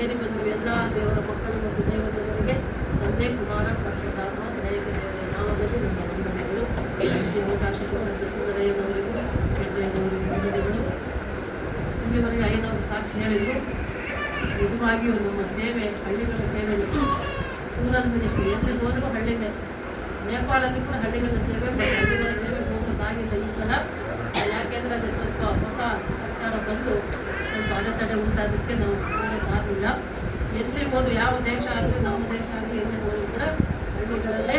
ಸೇರಿ ಬಂದಿರುವ ಎಲ್ಲ ದೇವರ ಮಕ್ಕಳು ಮತ್ತು ದೇವ ಜನರಿಗೆ ತಂದೆ ಕುಮಾರ ಪರಶುರಾಮ ದೈವ ದೇವರ ನಾಮದಲ್ಲಿ ನಮ್ಮ ವಂದನೆಗಳು. ಅವಕಾಶಗೊಂಡಂತೆ ಸುಂದರಯ್ಯನವರಿಗೂ ಕೆಟ್ಟಯ್ಯನವರಿಗೂ ವಂದನೆಗಳು. ಇಲ್ಲಿವರೆಗೆ ಐನವರು ಸಾಕ್ಷಿ ಹೇಳಿದರು. ನಿಜವಾಗಿಯೂ ನಮ್ಮ ಸೇವೆ ಹಳ್ಳಿಗಳ ಸೇವೆ ಟೂರಲ್ ಮಿನಿಸ್ಟ್ರಿ ಎಲ್ಲಿ ಹೋದರೂ ಹಳ್ಳಿನೇ. ನೇಪಾಳಲ್ಲಿ ಕೂಡ ಹಳ್ಳಿಗಳ ಸೇವೆ, ಹಳ್ಳಿಗಳ ಸೇವೆಗೆ ಹೋಗೋದಾಗಿಲ್ಲ ಈ ಸಲ. ಯಾಕೆಂದರೆ ಅದು ಸ್ವಲ್ಪ ಹೊಸ ಸರ್ಕಾರ ಬಂದು ಸ್ವಲ್ಪ ಅಡೆತಡೆ ಉಂಟಾದಕ್ಕೆ ನಾವು ಹೋಗೋಕ್ಕಾಗಲಿಲ್ಲ. ಎಲ್ಲಿ ಹೋದ್ರು ಯಾವ ದೇಶ ಆಗಲಿ ನಮ್ಮ ದೇಶ ಆಗಲಿ ಎಲ್ಲಿ ಹೋದರೂ ಕೂಡ ಹಳ್ಳಿಗಳಲ್ಲೇ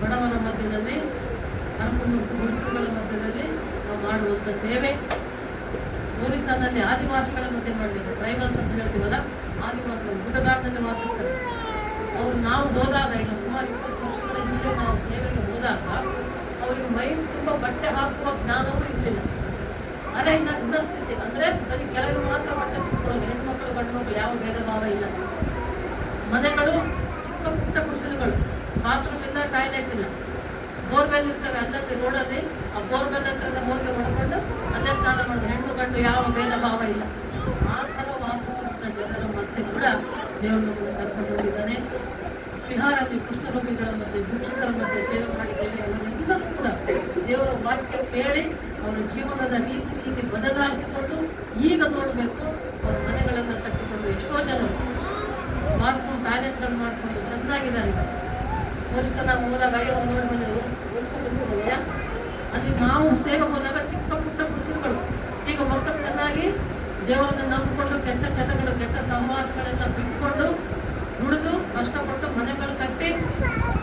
ಬಡವರ ಮಧ್ಯದಲ್ಲಿ ಮುಸ್ಲಿಮರ ಮಧ್ಯದಲ್ಲಿ ನಾವು ಮಾಡುವಂಥ ಸೇವೆ. ಒರಿಸ್ಸಾನಲ್ಲಿ ಆದಿವಾಸಿಗಳ ಮಧ್ಯೆ ಮಾಡಬೇಕು. ಟ್ರೈಬಲ್ಸ್ ಅಂತ ಹೇಳ್ತೀವಲ್ಲ, ಆದಿವಾಸಿಗಳು ಗುಡ್ಡಗಾಡಿನಲ್ಲಿ ವಾಸಿಸ್ತಾರೆ. ಅವರು ನಾವು ಹೋದಾಗ ಈಗ ಸುಮಾರು 20 ವರ್ಷಗಳ ಹಿಂದೆ ನಾವು ಸೇವೆಗೆ ಹೋದಾಗ ಅವರಿಗೆ ಮೈ ತುಂಬ ಬಟ್ಟೆ ಹಾಕುವ ಜ್ಞಾನವೂ ಇರಲಿಲ್ಲ. ಅರೆ ಇನ್ನ ಸ್ಥಿತಿ ಅಂದರೆ ಬರೀ ಕೆಳಗೆ ಮಾತ್ರ ಬಟ್ಟೆ ಹಾಕೊಳ್ಳೋದು. ಹೆಣ್ಮಕ್ಳು ಗಂಡು ಮಕ್ಕಳು ಯಾವ ಭೇದ ಭಾವ ಇಲ್ಲ. ಮನೆಗಳು ಚಿಕ್ಕ ಪುಟ್ಟ ಕುಡಿಸಲುಗಳು, ಬಾತ್ರೂಮ್ ಇಲ್ಲ, ಟಾಯ್ಲೆಟ್ ಇಲ್ಲ. ಬೋರ್ವೆಲ್ ಇರ್ತವೆ ಅಲ್ಲಲ್ಲಿ ರೋಡಲ್ಲಿ. ಆ ಬೋರ್ವೆಲ್ ಹತ್ರ ಹೋಗಿ ಹೊಡ್ಕೊಂಡು ಅಲ್ಲೇ ಸ್ನಾನ ಮಾಡೋದು. ಹೆಣ್ಣು ಗಂಡು ಯಾವ ಭೇದ ಭಾವ ಇಲ್ಲ. ಆ ಥರ ವಾಸಿಸುವಂಥ ಜನರ ಮಧ್ಯೆ ಕೂಡ ದೇವರು ನಮ್ಮನ್ನು ಕರ್ಕೊಂಡು ಹೋಗಿದ್ದಾನೆ. ಬಿಹಾರಲ್ಲಿ ಕುಷ್ಠರೋಗಿಗಳ ಮಧ್ಯೆ, ಭಿಕ್ಷುಕರ ಮಧ್ಯೆ ಸೇವೆ ಮಾಡಿದ್ದೇವೆ. ಅವರೆಲ್ಲರೂ ಕೂಡ ದೇವರ ವಾಕ್ಯ ಕೇಳಿ ಅವರ ಜೀವನದ ರೀತಿ ಬದಲಾಯಿಸಿಕೊಂಡು ಈಗ ನೋಡಬೇಕು ಅವರ ಮನೆಗಳನ್ನು ಕಟ್ಟಿಕೊಂಡು ಎಷ್ಟೋ ಜನರು ಬಾತ್ರೂಮ್ ಟಾಯ್ಲೆಟ್ಗಳು ಮಾಡಿಕೊಂಡು ಚೆನ್ನಾಗಿದ್ದಾರೆ. ಒರಿಸ್ಸಾ ನಾವು ಹೋದಾಗ ಅವರು ನೋಡಿ ಬಂದಿದೆ. ಒರಿಸ್ಸಾ ಬಂದಿದ್ದೆಯಾ, ಅಲ್ಲಿ ನಾವು ಸೇವೆ ಹೋದಾಗ ಚಿಕ್ಕ ಪುಟ್ಟ ಕುಸಿರುಗಳು. ಈಗ ಮಕ್ಕಳು ಚೆನ್ನಾಗಿ ದೇವರನ್ನು ನಂಬಿಕೊಂಡು ಕೆಟ್ಟ ಚಟಗಳು, ಕೆಟ್ಟ ಸಹವಾಸಗಳೆಲ್ಲ ಬಿಟ್ಕೊಂಡು ದುಡಿದು ಕಷ್ಟಪಟ್ಟು ಮನೆಗಳು ಕಟ್ಟಿ,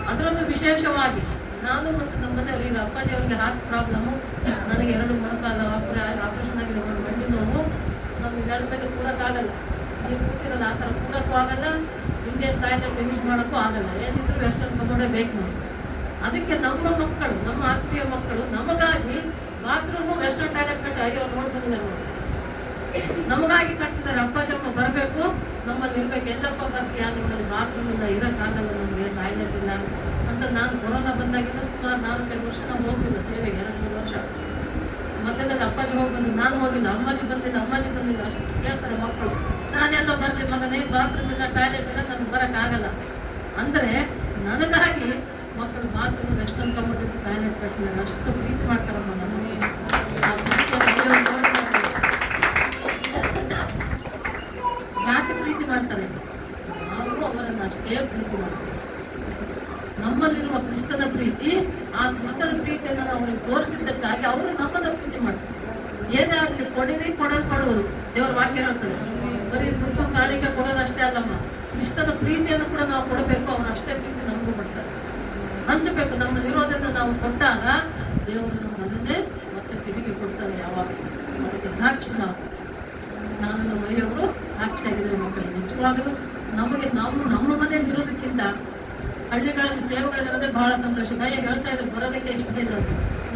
ಅದರಲ್ಲೂ ವಿಶೇಷವಾಗಿ ನಾನು ಮತ್ತು ನಮ್ಮ ಮನೆಯವರು, ಈಗ ಅಪ್ಪಾಜಿಯವರಿಗೆ ಹಾರ್ಟ್ ಪ್ರಾಬ್ಲಮ್ಮು, ನನಗೆ 2 ಮೊಣಕಾಲ ಆಪರೇಷನ್ ಆಗಿದೆ, ಒಂದು ಮಂಡಿ ನೋವು. ನಮಗೆ ನೆಲ ಮೇಲೆ ಕೂಡಕ್ಕಾಗಲ್ಲ. ನೀವು ಕೂತಿರಲ್ಲ, ಆ ಥರ ಕೂಡಕ್ಕೂ ಆಗಲ್ಲ, ಇಂಡಿಯನ್ ಟಾಯ್ಲೆಟ್ ಯೂಸ್ ಮಾಡೋಕ್ಕೂ ಆಗಲ್ಲ. ಏನಿದ್ರು ವೆಸ್ಟರ್ನ್ ಕಮೋಡೇ ಬೇಕು ನಮಗೆ. ಅದಕ್ಕೆ ನಮ್ಮ ಮಕ್ಕಳು, ನಮ್ಮ ಆತ್ಮೀಯ ಮಕ್ಕಳು ನಮಗಾಗಿ ಬಾತ್ರೂಮು ವೆಸ್ಟರ್ನ್ ಟಾಯ್ಲೆಟ್ ಕಟ್ಟಿ ಅವ್ರು ನೋಡಿ ಬಂದಿದ್ದಾರೆ ನೋಡಿ. ನಮಗಾಗಿ ಕಟ್ಸಿದ್ದಾರೆ. ಅಪ್ಪಾಜಮ್ಮ ಬರಬೇಕು, ನಮ್ಮಲ್ಲಿ ಇರ್ಬೇಕು. ಎಲ್ಲಪ್ಪ ಬರ್ತೀಯಾ, ನಿಮ್ಮಲ್ಲಿ ಬಾತ್ರೂಮ್ ಇಲ್ಲ, ಇರೋಕ್ಕಾಗಲ್ಲ, ನಮಗೆ ಟಾಯ್ಲೆಟ್ ಇಲ್ಲ ಅಂತ. ನಾನು ಕೊರೋನಾ ಬಂದಾಗಿಂದ ಸುಮಾರು 4-5 ವರ್ಷ ನಾವು ಹೋಗ್ಲಿಲ್ಲ ಸೇವೆಗೆ, 2-3 ವರ್ಷ. ಮತ್ತೆ ಅಪ್ಪಾಜಿ ಹೋಗಿ ಬಂದಿದ್ದು, ನಾನು ಹೋಗಿಲ್ಲ. ಅಮ್ಮಾಜಿ ಬಂದಿಲ್ಲ ಅಷ್ಟು ಕೇಳ್ತಾರೆ ಮಕ್ಕಳು. ನಾನೆಲ್ಲ ಬರ್ಲಿ ಮಗನೇ, ಬಾತ್ರೂಮ್ ಇಲ್ಲ, ಟಾಯ್ಲೆಟ್ ಇಲ್ಲ, ನಮ್ಗೆ ಬರೋಕ್ಕಾಗಲ್ಲ ಅಂದರೆ ನನಗಾಗಿ ಮಕ್ಕಳು ಬಾತ್ರೂಮ್ ವೆಸ್ಟರ್ನ್ ಕಮೋಡಿಟ್ಟು ಟಾಯ್ಲೆಟ್ ಕಟ್ಸಿದ್ದಾರೆ. ಅಷ್ಟು ಪ್ರೀತಿ ಮಾಡ್ತಾರಮ್ಮ ನಮ್ಮ. ಯಾಕೆ ಪ್ರೀತಿ ಮಾಡ್ತಾರೆ? ನಾವು ಅವರನ್ನು ಅಷ್ಟೇ ಪ್ರೀತಿ ಮಾಡ್ತೇವೆ. ನಮ್ಮಲ್ಲಿರುವ ಕ್ರಿಸ್ತನ ಪ್ರೀತಿ, ಆ ಕ್ರಿಸ್ತನ ಪ್ರೀತಿಯನ್ನು ನಾವು ಅವರಿಗೆ ತೋರಿಸಿದ್ದಕ್ಕಾಗಿ ಅವರು ನಮ್ಮನ್ನು ಪ್ರೀತಿ ಮಾಡ್ತಾರೆ. ಏನೇ ಆಗಲಿ ಕೊಡಿರಿ, ಕೊಡುವುದು ದೇವರ ವಾಕ್ಯ ಹೇಳ್ತಾರೆ. ಬರೀ ತುಪ್ಪ ಕಾಣಿಕೆ ಕೊಡೋದು ಅಷ್ಟೇ ಅಲ್ಲಮ್ಮ, ಕ್ರಿಸ್ತನ ಪ್ರೀತಿಯನ್ನು ಕೂಡ ನಾವು ಕೊಡಬೇಕು. ಅವರು ಅಷ್ಟೇ ಪ್ರೀತಿ ನಮಗೂ ಕೊಡ್ತಾರೆ. ಹಂಚಬೇಕು. ನಮ್ಮಲ್ಲಿರೋದನ್ನು ನಾವು ಕೊಟ್ಟಾಗ ದೇವರು ನಮ್ಗೆ ಅದನ್ನೇ ಮತ್ತೆ ತಿರುಗಿ ಕೊಡ್ತಾರೆ ಯಾವಾಗ. ಅದಕ್ಕೆ ಸಾಕ್ಷಿ ನಾವು, ನಾನು ನಮ್ಮ ಮನೆಯವರು ಸಾಕ್ಷಿಯಾಗಿದ್ದೇವೆ ಮಕ್ಕಳು. ನಿಜವಾಗಲೂ ನಮಗೆ ನಮ್ಮ ಮನೆಯಲ್ಲಿ ಇರೋದಕ್ಕಿಂತ ಹಳ್ಳಿಗಳಲ್ಲಿ ಸೇವೆಗಳಿರೋದೇ ಬಹಳ ಸಂತೋಷ. ಕೈಯ ಹೇಳ್ತಾ ಇದ್ರು ಬರೋದಕ್ಕೆ ಇಷ್ಟ ಇಲ್ಲ.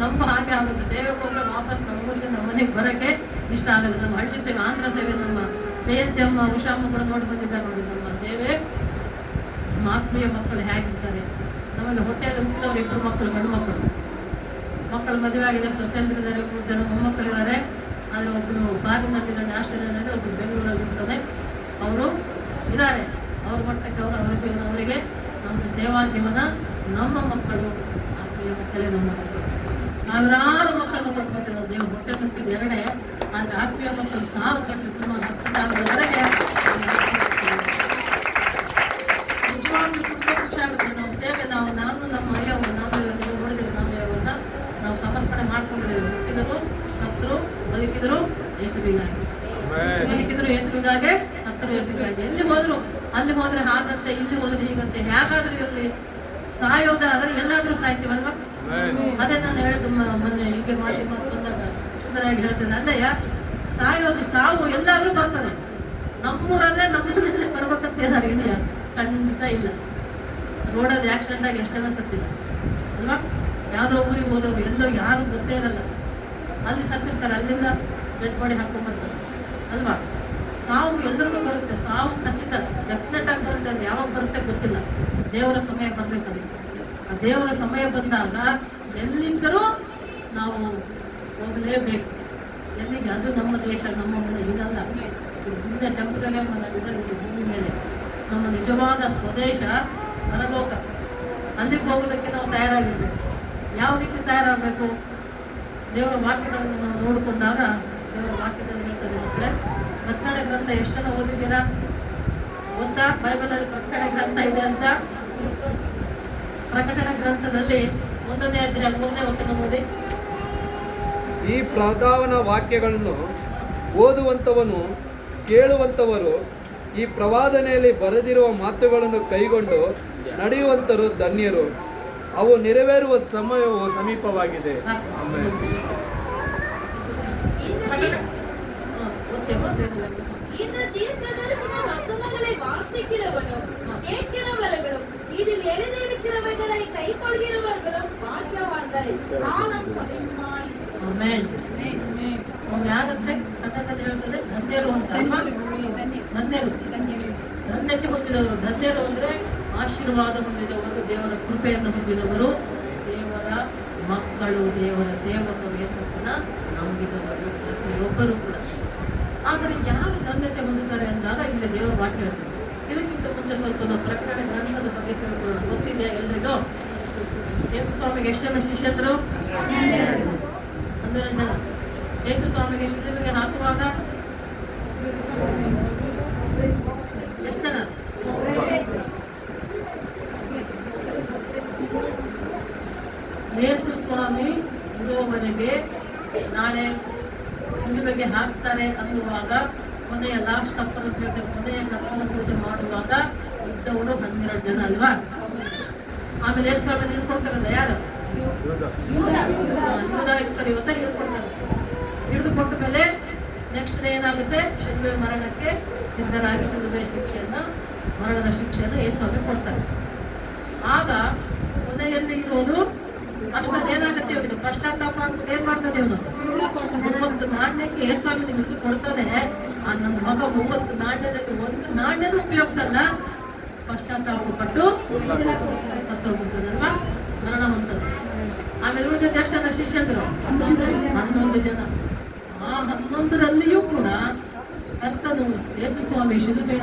ನಮ್ಮ ಹಾಗೆ ಆಗುತ್ತೆ. ಸೇವೆಗೆ ಹೋದ್ರೆ ವಾಪಸ್ ನಮ್ಮೂರಿಗೆ ನಮ್ಮ ಮನೆಗೆ ಬರೋಕ್ಕೆ ಇಷ್ಟ ಆಗಲ್ಲ. ನಮ್ಮ ಹಳ್ಳಿ ಸೇವೆ, ಆಂಧ್ರ ಸೇವೆ, ನಮ್ಮ ಜಯಂತಿ ಅಮ್ಮ, ಉಷಾಮ್ಮ ಕೂಡ ನೋಡಿ ಬಂದಿದ್ದಾರೆ ನೋಡಿ. ನಮ್ಮ ಸೇವೆ, ನಮ್ಮ ಆತ್ಮೀಯ ಮಕ್ಕಳು ಹೇಗಿರ್ತಾರೆ. ನಮಗೆ ಹೊಟ್ಟೆಯಲ್ಲಿ ಹುಟ್ಟಿದವರು 2 ಮಕ್ಕಳು, ಗಂಡು ಮಕ್ಕಳು ಮದುವೆ ಆಗಿದೆ, ಸೊಸೆಂದ್ರಿದ್ದಾರೆ, 3 ಜನ ಮೊಮ್ಮಕ್ಕಳಿದ್ದಾರೆ. ಆದರೆ ಒಬ್ಬರು ಬಾರಿನಲ್ಲಿದ್ದಾನೆ, ಆಸ್ಟ್ರೇಲಿಯಾದಲ್ಲಿ, ಒಬ್ಬರು ಬೆಂಗಳೂರಲ್ಲಿ ಇರ್ತಾರೆ. ಅವರು ಇದ್ದಾರೆ. ಅವ್ರ ಮಟ್ಟಕ್ಕೆ ಅವರ ಜೀವನ ಅವರಿಗೆ. ನಮ್ಮ ಸೇವಾ ಜೀವನ, ನಮ್ಮ ಮಕ್ಕಳು, ಆತ್ಮೀಯ ಮಕ್ಕಳೇ ನಮ್ಮ ಮಕ್ಕಳು. ಸಾವಿರಾರು ಮಕ್ಕಳನ್ನು ಕೊಟ್ಬಿಟ್ಟಿರೋದು ದೇವರು. ಹೊಟ್ಟೆ ಕಟ್ಟಿದ್ದು 2, ಆದರೆ ಆತ್ಮೀಯ ಮಕ್ಕಳು 1000 ಕಟ್ಟು ಸುಮಾರು 10,000ವರೆಗೆ. ನಿಜವಾಗ್ಲೂ ತುಂಬ ಖುಷಿ ಆಗುತ್ತೆ. ನಾವು ಸೇವೆ, ನಾನು ನಮ್ಮ ಅಯ್ಯವರು, ನಾವು ನೋಡಿದ್ರೆ ನಮ್ಮ ಅಯ್ಯವ್ರನ್ನ ನಾವು ಸಮರ್ಪಣೆ ಮಾಡ್ಕೊಂಡಿದ್ದೇವೆ. ಹುಟ್ಟಿದರು, ಸತ್ತರು, ಬದುಕಿದರು ಯೇಸುವಿಗಾಗಿ. ಬದುಕಿದ್ರು ಯೇಸುವಿಗಾಗಿ, ಸತ್ತರು ಯೇಸುವಿಗಾಗಿ. ಎಲ್ಲಿ ಹೋದ್ರು ಅಲ್ಲಿ ಹೋದ್ರೆ ಹಾಗಂತೆ, ಇಲ್ಲಿ ಹೋದ್ರೆ ಹೀಗಂತೆ. ಹೇಗಾದ್ರೂ ಇರಲಿ, ಸಾಯೋದಾದ್ರೆ ಎಲ್ಲಾದ್ರೂ ಸಾಯ್ತೀವಲ್ವಾ. ಅದೇ ನಾನು ಹೇಳಿದ್ದು ಮೊನ್ನೆ ಹೀಗೆ ಮಾತಿ ಬಂದಾಗ ಸುಂದರಾಗಿ ಹೇಳ್ತೇನೆ. ಅಲ್ಲಯ್ಯ, ಸಾವು ಎಲ್ಲಾದ್ರೂ ಬರ್ತದೆ. ನಮ್ಮೂರಲ್ಲೇ ನಮ್ಮೂರಲ್ಲೇ ಬರ್ಬೇಕಂತ ಏನಾರು ಇದೆಯಾ? ಖಂಡಿತ ಇಲ್ಲ. ರೋಡಲ್ಲಿ ಆಕ್ಸಿಡೆಂಟ್ ಆಗಿ ಎಷ್ಟು ಜನ ಸತ್ತಿಲ್ಲ ಅಲ್ವಾ? ಯಾವುದೋ ಊರಿಗೆ ಹೋದವರು ಎಲ್ಲೋ ಯಾರು ಗೊತ್ತೇ ಇರಲ್ಲ, ಅಲ್ಲಿ ಸತ್ತಿರ್ತಾರೆ, ಅಲ್ಲಿಂದ ಡೆಡ್ ಬಾಡಿ ಹಾಕೊಂಡ್ಬರ್ತಾರೆ ಅಲ್ವಾ? ಸಾವು ಎಲ್ರಿಗೂ ಬರುತ್ತೆ. ಸಾವು ಖಚಿತ, ಡೆಫಿನೆಟ್ ಆಗಿ ಬರುತ್ತೆ. ಅದು ಯಾವಾಗ ಬರುತ್ತೆ ಗೊತ್ತಿಲ್ಲ. ದೇವರ ಸಮಯ ಬರಬೇಕು. ಆ ದೇವರ ಸಮಯ ಬಂದಾಗ ಎಲ್ಲಿದ್ದರೂ ನಾವು ಹೋಗಲೇಬೇಕು. ಎಲ್ಲಿಗೆ? ಅದು ನಮ್ಮ ದೇಶ, ನಮ್ಮ ಮನೆ ಇದಲ್ಲ. ಇದು ಸುಮ್ಮನೆ ಟೆಂಪರರಿ ಎಂಬ ನಾವಿರೋದು ಈ ಭೂಮಿ ಮೇಲೆ. ನಮ್ಮ ನಿಜವಾದ ಸ್ವದೇಶ ಪರಲೋಕ. ಅಲ್ಲಿಗೆ ಹೋಗೋದಕ್ಕೆ ನಾವು ತಯಾರಾಗಿರ್ಬೇಕು. ಯಾವ ರೀತಿ ತಯಾರಾಗಬೇಕು? ದೇವರ ವಾಕ್ಯಗಳನ್ನು ನಾವು ನೋಡಿಕೊಂಡಾಗ ದೇವರ ವಾಕ್ಯದಲ್ಲಿ ಹೇಳ್ತದೆ ಮಕ್ಕಳೇ. ಪ್ರಕಟಣೆ ಗ್ರಂಥ ಎಷ್ಟು ಜನ ಓದಿದ್ದೀರಾ? ಗೊತ್ತಾ ಬೈಬಲಲ್ಲಿ ಪ್ರಕಟಣೆ ಗ್ರಂಥ ಇದೆ ಅಂತ? ಪ್ರಕಟಣೆ ಗ್ರಂಥದಲ್ಲಿ 1ನೇ ಅಧ್ಯಾಯ 3ನೇ ವಚನ ನೋಡಿ. ಈ ಪ್ರಧಾನ ವಾಕ್ಯಗಳನ್ನು ಓದುವಂಥವನು ಕೇಳುವಂಥವರು ಈ ಪ್ರವಾದನೆಯಲ್ಲಿ ಬರೆದಿರುವ ಮಾತುಗಳನ್ನು ಕೈಗೊಂಡು ನಡೆಯುವಂತರು ಧನ್ಯರು. ಅವು ನೆರವೇರುವ ಸಮಯವು ಸಮೀಪವಾಗಿದೆ. ಯಾರಂತೆ ಕನ್ನಡದಲ್ಲಿ ಹೇಳ್ತದೆ ಧನ್ಯರು ಅಂತ ಅಲ್ವಾ? ಧನ್ಯರು, ಧನ್ಯತೆ ಹೊಂದಿದವರು. ಧನ್ಯರು ಅಂದ್ರೆ ಆಶೀರ್ವಾದ ಹೊಂದಿದವರು, ದೇವರ ಕೃಪೆಯನ್ನು ಹೊಂದಿದವರು, ದೇವರ ಮಕ್ಕಳು, ದೇವರ ಸೇವಕರು, ಯೇಸುವಿನ ನಂಬಿದವರು ಪ್ರತಿಯೊಬ್ಬರು ಕೂಡ. ಆದರೆ ಯಾರು ಧನ್ಯತೆ ಹೊಂದುತ್ತಾರೆ ಅಂದಾಗ ಇಲ್ಲಿ ದೇವರ ವಾಕ್ಯ ಹೇಳ್ತಾರೆ. ಇದಕ್ಕಿಂತ ಮುಂಚೆ ಸ್ವಲ್ಪ ನಾವು ಪ್ರಕಟಣೆ ಗ್ರಂಥದ ಬಗ್ಗೆ ತಿಳ್ಕೊಳ್ಳೋಣ. ಗೊತ್ತಿದೆಯಾ ಎಲ್ರಿಗೂ? ಯೇಸು ಸ್ವಾಮಿಗೆ ಎಷ್ಟು ಜನ ಶಿಷ್ಯಂದ್ರು? 12 ಜನ. ಯೇಸು ಸ್ವಾಮಿಗೆ ಶಿಲುಬೆಗೆ ಹಾಕುವಾಗ ಎಷ್ಟು ಜನ? ಯೇಸು ಸ್ವಾಮಿ ಇರುವವರೆಗೆ ನಾಳೆ ಶಿಲುಬೆಗೆ ಹಾಕ್ತಾರೆ ಅನ್ನುವಾಗ ಕೊನೆಯ ಲಾಸ್ಟ್ ಕಪ್ಪನ ಪೂಜೆ, ಕೊನೆಯ ಕಪ್ಪನ ಪೂಜೆ ಮಾಡುವಾಗ ಇದ್ದವರು 12 ಜನ ಅಲ್ವಾ? ಆಮೇಲೆ ಯೇಸು ಸ್ವಾಮಿ ಹಿಡ್ಕೊಳ್ತಾರಲ್ಲ ಯಾರು? ಯೂದ ಇಸ್ಕರಿಯೋತ ಹಿಡ್ಕೊಳ್ತಾರೆ. ಹಿಡಿದುಕೊಟ್ಟ ಮೇಲೆ ನೆಕ್ಸ್ಟ್ ಡೇ ಏನಾಗುತ್ತೆ? ಶಿಲುಬೆ ಮರಣಕ್ಕೆ ಸಿದ್ಧರಾಗಿ ಶಿಲುಬೆ ಶಿಕ್ಷೆಯನ್ನು, ಮರಣದ ಶಿಕ್ಷೆಯನ್ನು ಯೇಸು ಸ್ವಾಮಿ ಕೊಡ್ತಾರೆ. ಆಗ ಕೊನೆಯಲ್ಲಿ ಇರೋದು ಅಷ್ಟಲ್ಲಿ ಏನಾಗುತ್ತೆ? ಇವನಿಗೆ ಪಶ್ಚಾತ್ತಾಪ ಅಂತ ಏನ್ ಮಾಡ್ತಾನೆ ಇವನು? 30 ನಾಣ್ಯಕ್ಕೆ ಯೇಸು ಸ್ವಾಮಿ ಹಿಡಿದು ಕೊಡ್ತಾನೆ. ನನ್ನ ಮಗ 30 ನಾಣ್ಯದಲ್ಲಿ 1 ನಾಣ್ಯನೂ ಉಪಯೋಗಿಸಲ್ಲ, ಪಶ್ಚಾತ್ತಾಪ ಪಟ್ಟು ಸತ್ತೋಗ್ಬಿಡ್ತದಲ್ವಾ? ಮರಣ ಹೊಂದದು. ಆಮೇಲೆ ಉಳಿದ ಎಷ್ಟು ಜನ ಶಿಷ್ಯಂದ್ರು? 11 ಜನ. ಆ 11ರಲ್ಲಿಯೂ ಕೂಡ ಕರ್ತನು ಯೇಸು ಸ್ವಾಮಿ ಶಿಲುಬೆ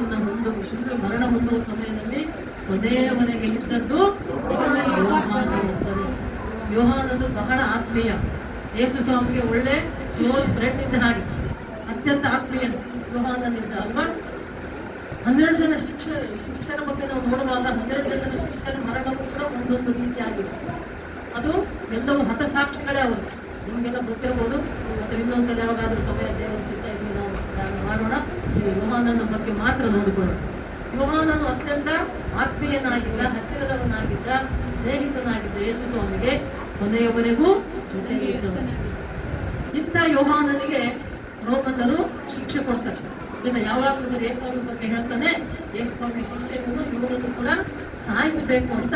ಮರಣ ಹೊಂದುವ ಸಮಯದಲ್ಲಿ ಕೊನೆಯವರೆಗೆ ಇದ್ದದ್ದು ಯೋಹಾನನು ಬಹಳ ಆತ್ಮೀಯ. ಯೇಸು ಸ್ವಾಮಿಗೆ ಒಳ್ಳೆ ಕ್ಲೋಸ್ ಫ್ರೆಂಡ್ ಇದ್ದ ಹಾಗೆ, ಅತ್ಯಂತ ಆತ್ಮೀಯ ಯೋಹಾನನಿದ್ದ ಅಲ್ವಾ? 12 ಜನ ಶಿಕ್ಷರ ಬಗ್ಗೆ ನಾವು ನೋಡುವಾಗ 12 ಜನ ಶಿಕ್ಷರ ಮರಣವು ಕೂಡ ಒಂದೊಂದು ರೀತಿಯಾಗಿದೆ. ಅದು ಎಲ್ಲವೂ ಹತಸಾಕ್ಷಿಗಳೇ ಅವರು. ನಿಮಗೆಲ್ಲ ಗೊತ್ತಿರ್ಬೋದು. ಮತ್ತೆ ಇನ್ನೊಂದ್ಸಲ ಯಾವಾಗಾದ್ರೂ ಸಮಯ ದೇವರ ಚಿತ್ತ ಇಲ್ಲಿ ನಾವು ಮಾಡೋಣ. ಈಗ ಯೋಹಾನನ ಬಗ್ಗೆ ಮಾತ್ರ ನೋಡಿಕೊಳ್ಳೋಣ. ಯೋಹಾನನು ಅತ್ಯಂತ ಆತ್ಮೀಯನಾಗಿದ್ದ, ಹತ್ತಿರದವನಾಗಿದ್ದ, ಸ್ನೇಹಿತನಾಗಿದ್ದ ಯೇಸು ಸ್ವಾಮಿಗೆ ಕೊನೆಯವರೆಗೂ ಜೊತೆಗಿದ್ದವನು. ಇಂಥ ಯೋಹಾನನಿಗೆ ರೋಮನ್ನರು ಶಿಕ್ಷೆ ಕೊಡ್ತಾರೆ. ಇದನ್ನ ಯಾವಾಗಲೂ ಯೇಸು ಸ್ವಾಮಿ ಬಗ್ಗೆ ಹೇಳ್ತಾನೆ. ಯೇಸು ಸ್ವಾಮಿ ಶಿಷ್ಯನನ್ನು ಇವರನ್ನು ಕೂಡ ಸಾಯಿಸಬೇಕು ಅಂತ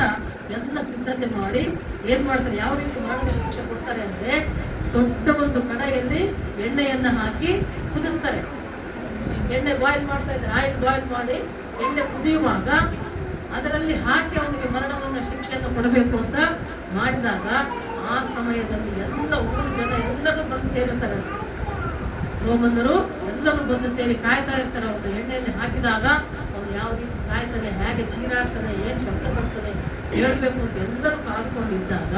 ಎಲ್ಲ ಸಿದ್ಧತೆ ಮಾಡಿ ಏನ್ ಮಾಡ್ತಾರೆ? ಯಾವ ರೀತಿ ಮಾಡಿದ ಶಿಕ್ಷೆ ಕೊಡ್ತಾರೆ ಅಂದ್ರೆ, ದೊಡ್ಡ ಒಂದು ಕಡೆಯಲ್ಲಿ ಎಣ್ಣೆಯನ್ನ ಹಾಕಿ ಕುದಿಸ್ತಾರೆ. ಎಣ್ಣೆ ಬಾಯ್ಲ್ ಮಾಡ್ತಾ ಇದ್ದಾರೆ. ಆಯಿಲ್ ಬಾಯ್ಲ್ ಮಾಡಿ ಎಣ್ಣೆ ಕುದಿಯುವಾಗ ಅದರಲ್ಲಿ ಹಾಕಿ ಅವನಿಗೆ ಮರಣವನ್ನ ಶಿಕ್ಷೆಯನ್ನು ಕೊಡಬೇಕು ಅಂತ ಮಾಡಿದಾಗ ಆ ಸಮಯದಲ್ಲಿ ಎಲ್ಲ ಊರು ಜನ ಎಲ್ಲರೂ ಬಂದು ಸೇರಿರ್ತಾರೆ. ರೋಮನ್ನರು ಎಲ್ಲರೂ ಬಂದು ಸೇರಿ ಕಾಯ್ತಾ ಇರ್ತಾರೆ. ಅವನು ಎಣ್ಣೆಯಲ್ಲಿ ಹಾಕಿದಾಗ ಅವನು ಯಾವ ರೀತಿ ಸಾಯ್ತಾನೆ, ಹೇಗೆ ಚೀರಾಡ್ತಾನೆ, ಏನ್ ಶಬ್ದ ಬರ್ತದೆ ಹೇಳ್ಬೇಕು ಅಂತ ಎಲ್ಲರೂ ಕಾದುಕೊಂಡಿದ್ದಾಗ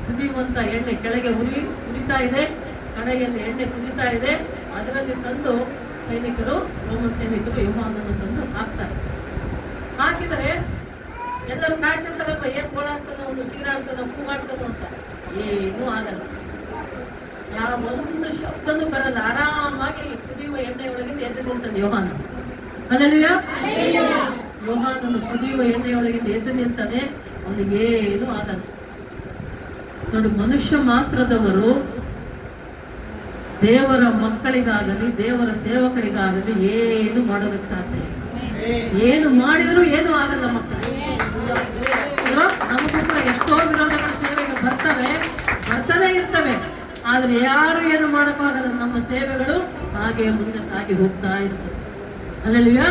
ಕುದಿಯುವಂತ ಎಣ್ಣೆ ಕೆಳಗೆ ಉರಿತಾ ಇದೆ, ಕಡೆಯಲ್ಲಿ ಎಣ್ಣೆ ಕುದಿತಾ ಇದೆ. ಅದರಲ್ಲಿ ತಂದು ಸೈನಿಕರು, ರೋಮನ್ ಸೈನಿಕರು ಯೋಹಾನನ್ನು ತಂದು ಹಾಕ್ತಾರೆ. ಹಾಕಿದರೆ ಎಲ್ಲರೂ ಕಾಯ್ತಿರ್ತಾರಪ್ಪ, ಏನ್ ಗೋಳಾಡ್ತಾನೋ, ಅವನು ಚೀರಾಡ್ತಾನೋ, ಕೂಗಾಡ್ತಾನೋ ಅಂತ. ಏನೂ ಆಗಲ್ಲ, ಯಾವ ಒಂದು ಶಬ್ದನೂ ಬರಲ್ಲ. ಆರಾಮಾಗಿ ಕುದಿಯುವ ಎಣ್ಣೆಯೊಳಗಿಂದ ಎದ್ದು ನಿಂತಾನೆ ಯೋಹಾನ. ಅಲ್ಲೆಲ್ಲ ಯೋಹಾನನು ಕುದಿಯುವ ಎಣ್ಣೆಯೊಳಗಿಂದ ಎದ್ದು ನಿಂತಾನೆ. ಅವನಿಗೆ ಏನೂ ಆಗಲ್ಲ. ನೋಡಿ, ಮನುಷ್ಯ ಮಾತ್ರದವರು ದೇವರ ಮಕ್ಕಳಿಗಾಗಲಿ ದೇವರ ಸೇವಕರಿಗಾಗಲಿ ಏನು ಮಾಡೋದಕ್ಕೆ ಸಾಧ್ಯ ಇಲ್ಲ. ಏನು ಮಾಡಿದ್ರು ಏನು ಆಗಲ್ಲ ಮಕ್ಕಳು. ನಮಗೂ ಕೂಡ ಎಷ್ಟೋ ವಿರೋಧಗಳು ಸೇವೆಗೆ ಬರ್ತದೇ ಇರ್ತವೆ. ಆದ್ರೆ ಯಾರು ಏನು ಮಾಡೋಕ್ಕಾಗಲ್ಲ. ನಮ್ಮ ಸೇವೆಗಳು ಹಾಗೆ ಮುಂದೆ ಸಾಗಿ ಹೋಗ್ತಾ ಇರ್ತವೆ. ಅಲ್ಲಲ್ವಾ?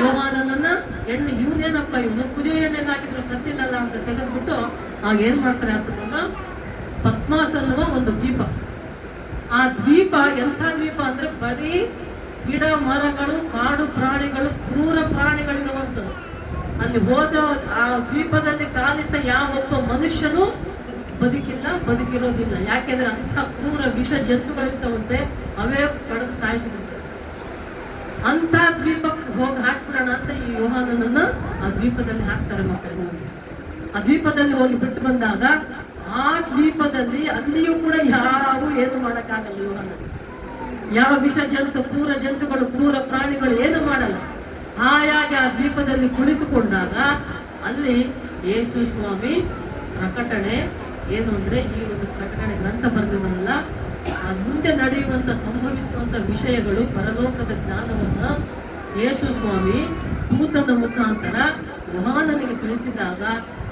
ಯೋಹಾನನನ್ನ ಎಣ್ಣೆ ಇವನೇನಪ್ಪ ಇವನು ಕುದಿಯೋ ಎಣ್ಣೆಗೆ ಹಾಕಿದ್ರು ಸತ್ತಿಲ್ಲಲ್ಲ ಅಂತ ತೆಗೆದ್ಬಿಟ್ಟು ಆಗೇನ್ ಮಾಡ್ತಾರೆ ಅಂತಂದ, ಪದ್ಮಾಸ್ ಅನ್ನುವ ಒಂದು ದ್ವೀಪ. ಆ ದ್ವೀಪ ಎಂಥ ದ್ವೀಪ ಅಂದ್ರೆ ಬರೀ ಗಿಡ ಮರಗಳು, ಕಾಡು ಪ್ರಾಣಿಗಳು, ಕ್ರೂರ ಪ್ರಾಣಿಗಳಿರುವಂಥದ್ದು. ಅಲ್ಲಿ ಹೋದ ಆ ದ್ವೀಪದಲ್ಲಿ ಕಾಲಿಟ್ಟ ಯಾವೊಬ್ಬ ಮನುಷ್ಯನು ಬದುಕಿರೋದಿಲ್ಲ. ಯಾಕೆಂದ್ರೆ ಅಂಥ ಕ್ರೂರ ವಿಷ ಜಂತುಗಳಿರ್ತಾವಂತೆ, ಅವೇ ಕಡಿದು ಸಾಯಿಸಿದಂತೆ. ಅಂತ ದ್ವೀಪಕ್ಕೆ ಹೋಗಿ ಹಾಕ್ಬಿಡೋಣ ಅಂತ ಈ ಯೋಹಾನನನ್ನ ಆ ದ್ವೀಪದಲ್ಲಿ ಹಾಕ್ತಾರೆ ಮಕ್ಕಳಿಗೆ. ಹೋಗಿ ಆ ದ್ವೀಪದಲ್ಲಿ ಹೋಗಿ ಬಿಟ್ಟು ಬಂದಾಗ ಆ ದ್ವೀಪದಲ್ಲಿ ಅಲ್ಲಿಯೂ ಕೂಡ ಏನು ಮಾಡಕ್ಕಾಗಲ್ಲ. ಯೋಹಾನ ಯಾವ ವಿಷ ಜಂತು, ಕ್ರೂರ ಜಂತುಗಳು, ಕ್ರೂರ ಪ್ರಾಣಿಗಳು ಏನು ಮಾಡಲ್ಲ. ಹಾಯಾಗಿ ಆ ದ್ವೀಪದಲ್ಲಿ ಕುಳಿತುಕೊಂಡಾಗ ಅಲ್ಲಿ ಯೇಸು ಸ್ವಾಮಿ ಪ್ರಕಟಣೆ ಏನು ಅಂದ್ರೆ, ಈ ಒಂದು ಪ್ರಕಟಣೆ ಗ್ರಂಥ ಬರೆದಿರಲ್ಲ, ಆ ಮುಂದೆ ನಡೆಯುವಂತ ಸಂಭವಿಸುವಂತ ವಿಷಯಗಳು, ಪರಲೋಕದ ಜ್ಞಾನವನ್ನ ಯೇಸು ಸ್ವಾಮಿ ದೂತನ ಮುಖಾಂತರ ಯೋಹಾನನಿಗೆ ತಿಳಿಸಿದಾಗ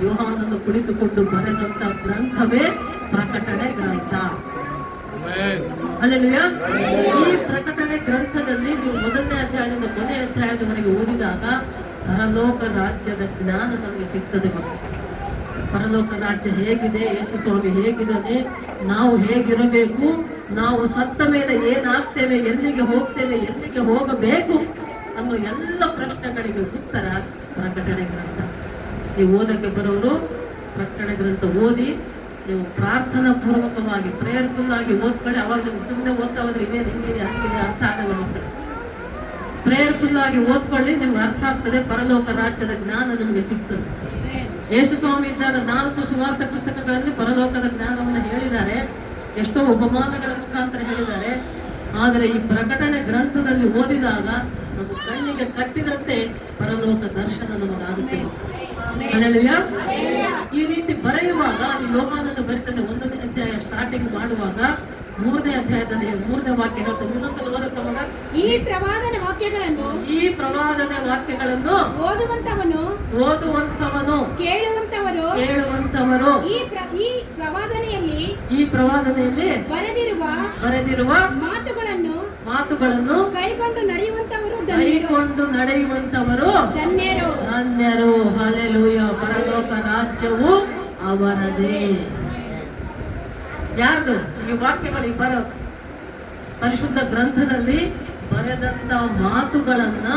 ಯೋಹಾನನು ಕುಳಿತುಕೊಂಡು ಬರೆದಂತ ಗ್ರಂಥವೇ ಪ್ರಕಟಣೆ ಗ್ರಂಥ. ಹಲ್ಲೆಲೂಯಾ. ಈ ಪ್ರಕಟಣೆ ಗ್ರಂಥದಲ್ಲಿ ನೀವು ಮೊದಲನೇ ಅಧ್ಯಾಯದಿಂದ ಕೊನೆ ಅಧ್ಯಾಯದವರೆಗೆ ಓದಿದಾಗ ಪರಲೋಕ ರಾಜ್ಯದ ಜ್ಞಾನ ನಮಗೆ ಸಿಗ್ತದೆ ಮಕ್ಕಳು. ಪರಲೋಕ ರಾಜ್ಯ ಹೇಗಿದೆ, ಯೇಸು ಸ್ವಾಮಿ ಹೇಗಿದ್ದಾನೆ, ನಾವು ಹೇಗಿರಬೇಕು, ನಾವು ಸತ್ತ ಮೇಲೆ ಏನಾಗ್ತೇವೆ, ಎಲ್ಲಿಗೆ ಹೋಗ್ತೇವೆ, ಎಲ್ಲಿಗೆ ಹೋಗಬೇಕು ಅನ್ನೋ ಎಲ್ಲ ಪ್ರಶ್ನೆಗಳಿಗೆ ಉತ್ತರ ಪ್ರಕಟಣೆ ಗ್ರಂಥ. ನೀವು ಓದಕ್ಕೆ ಬರೋರು ಪ್ರಕಟಣೆ ಗ್ರಂಥ ಓದಿ ನೀವು ಪ್ರಾರ್ಥನಾ ಪೂರ್ವಕವಾಗಿ ಪ್ರೇಯರ್ಫುಲ್ ಆಗಿ ಓದ್ಕೊಳ್ಳಿ. ಅವಾಗ ನಿಮ್ಗೆ ಸುಮ್ಮನೆ ಓದ್ತಾ ಹೋದ್ರೆ ಇದೇ ಹಿಂಗಿದೆ ಹಂಗಿದೆ ಅರ್ಥ ಆಗಲ್ಲ. ಮತ್ತೆ ಪ್ರೇಯರ್ಫುಲ್ ಆಗಿ ಓದ್ಕೊಳ್ಳಿ, ನಿಮ್ಗೆ ಅರ್ಥ ಆಗ್ತದೆ. ಪರಲೋಕ ರಾಜ್ಯದ ಜ್ಞಾನ ನಿಮಗೆ ಸಿಗ್ತದೆ. ಯೇಸು ಸ್ವಾಮಿ ಇದ್ದಾಗ 4 ಸುವಾರ್ಥ ಪುಸ್ತಕಗಳಲ್ಲಿ ಪರಲೋಕದ ಜ್ಞಾನವನ್ನು ಹೇಳಿದ್ದಾರೆ, ಎಷ್ಟೋ ಉಪಮಾನಗಳ ಮುಖಾಂತರ ಹೇಳಿದ್ದಾರೆ. ಆದರೆ ಈ ಪ್ರಕಟಣೆ ಗ್ರಂಥದಲ್ಲಿ ಓದಿದಾಗ ನಮ್ಮ ಕಣ್ಣಿಗೆ ಕಟ್ಟಿದಂತೆ ಪರಲೋಕ ದರ್ಶನ ನಮಗಾಗುತ್ತೆ. ಹಲ್ಲೆಲೂಯಾ. ಈ ರೀತಿ ಬರೆಯುವಾಗ ಯೋಹಾನನು ಬರೀತದೆ. 1ನೇ ಅಧ್ಯಾಯ ಸ್ಟಾರ್ಟಿಂಗ್ ಮಾಡುವಾಗ 3ನೇ ಅಧ್ಯಾಯದಲ್ಲಿ 3ನೇ ವಾಕ್ಯ ಹೇಳ್ತದೆ. ಇನ್ನೊಂದ್ಸಲ ಓದಕ್ಕಾಗ ಈ ಪ್ರವಾದನ ವಾಕ್ಯಗಳನ್ನು ಓದುವಂತವನು ಕೇಳುವಂತವರು ಈ ಪ್ರವಾದನೆಯಲ್ಲಿ ಬರೆದಿರುವ ಮಾತುಗಳನ್ನು ಕೈಕೊಂಡು ನಡೆಯುವಂತವರು ಧನ್ಯರು. ಹಲ್ಲೆಲೂಯಾ. ಪರಲೋಕ ರಾಜ್ಯವು ಅವರದೇ. ಯಾರ್ದು? ಈ ವಾಕ್ಯಗಳು ಪರಿಶುದ್ಧ ಗ್ರಂಥದಲ್ಲಿ ಬರೆದಂತ ಮಾತುಗಳನ್ನ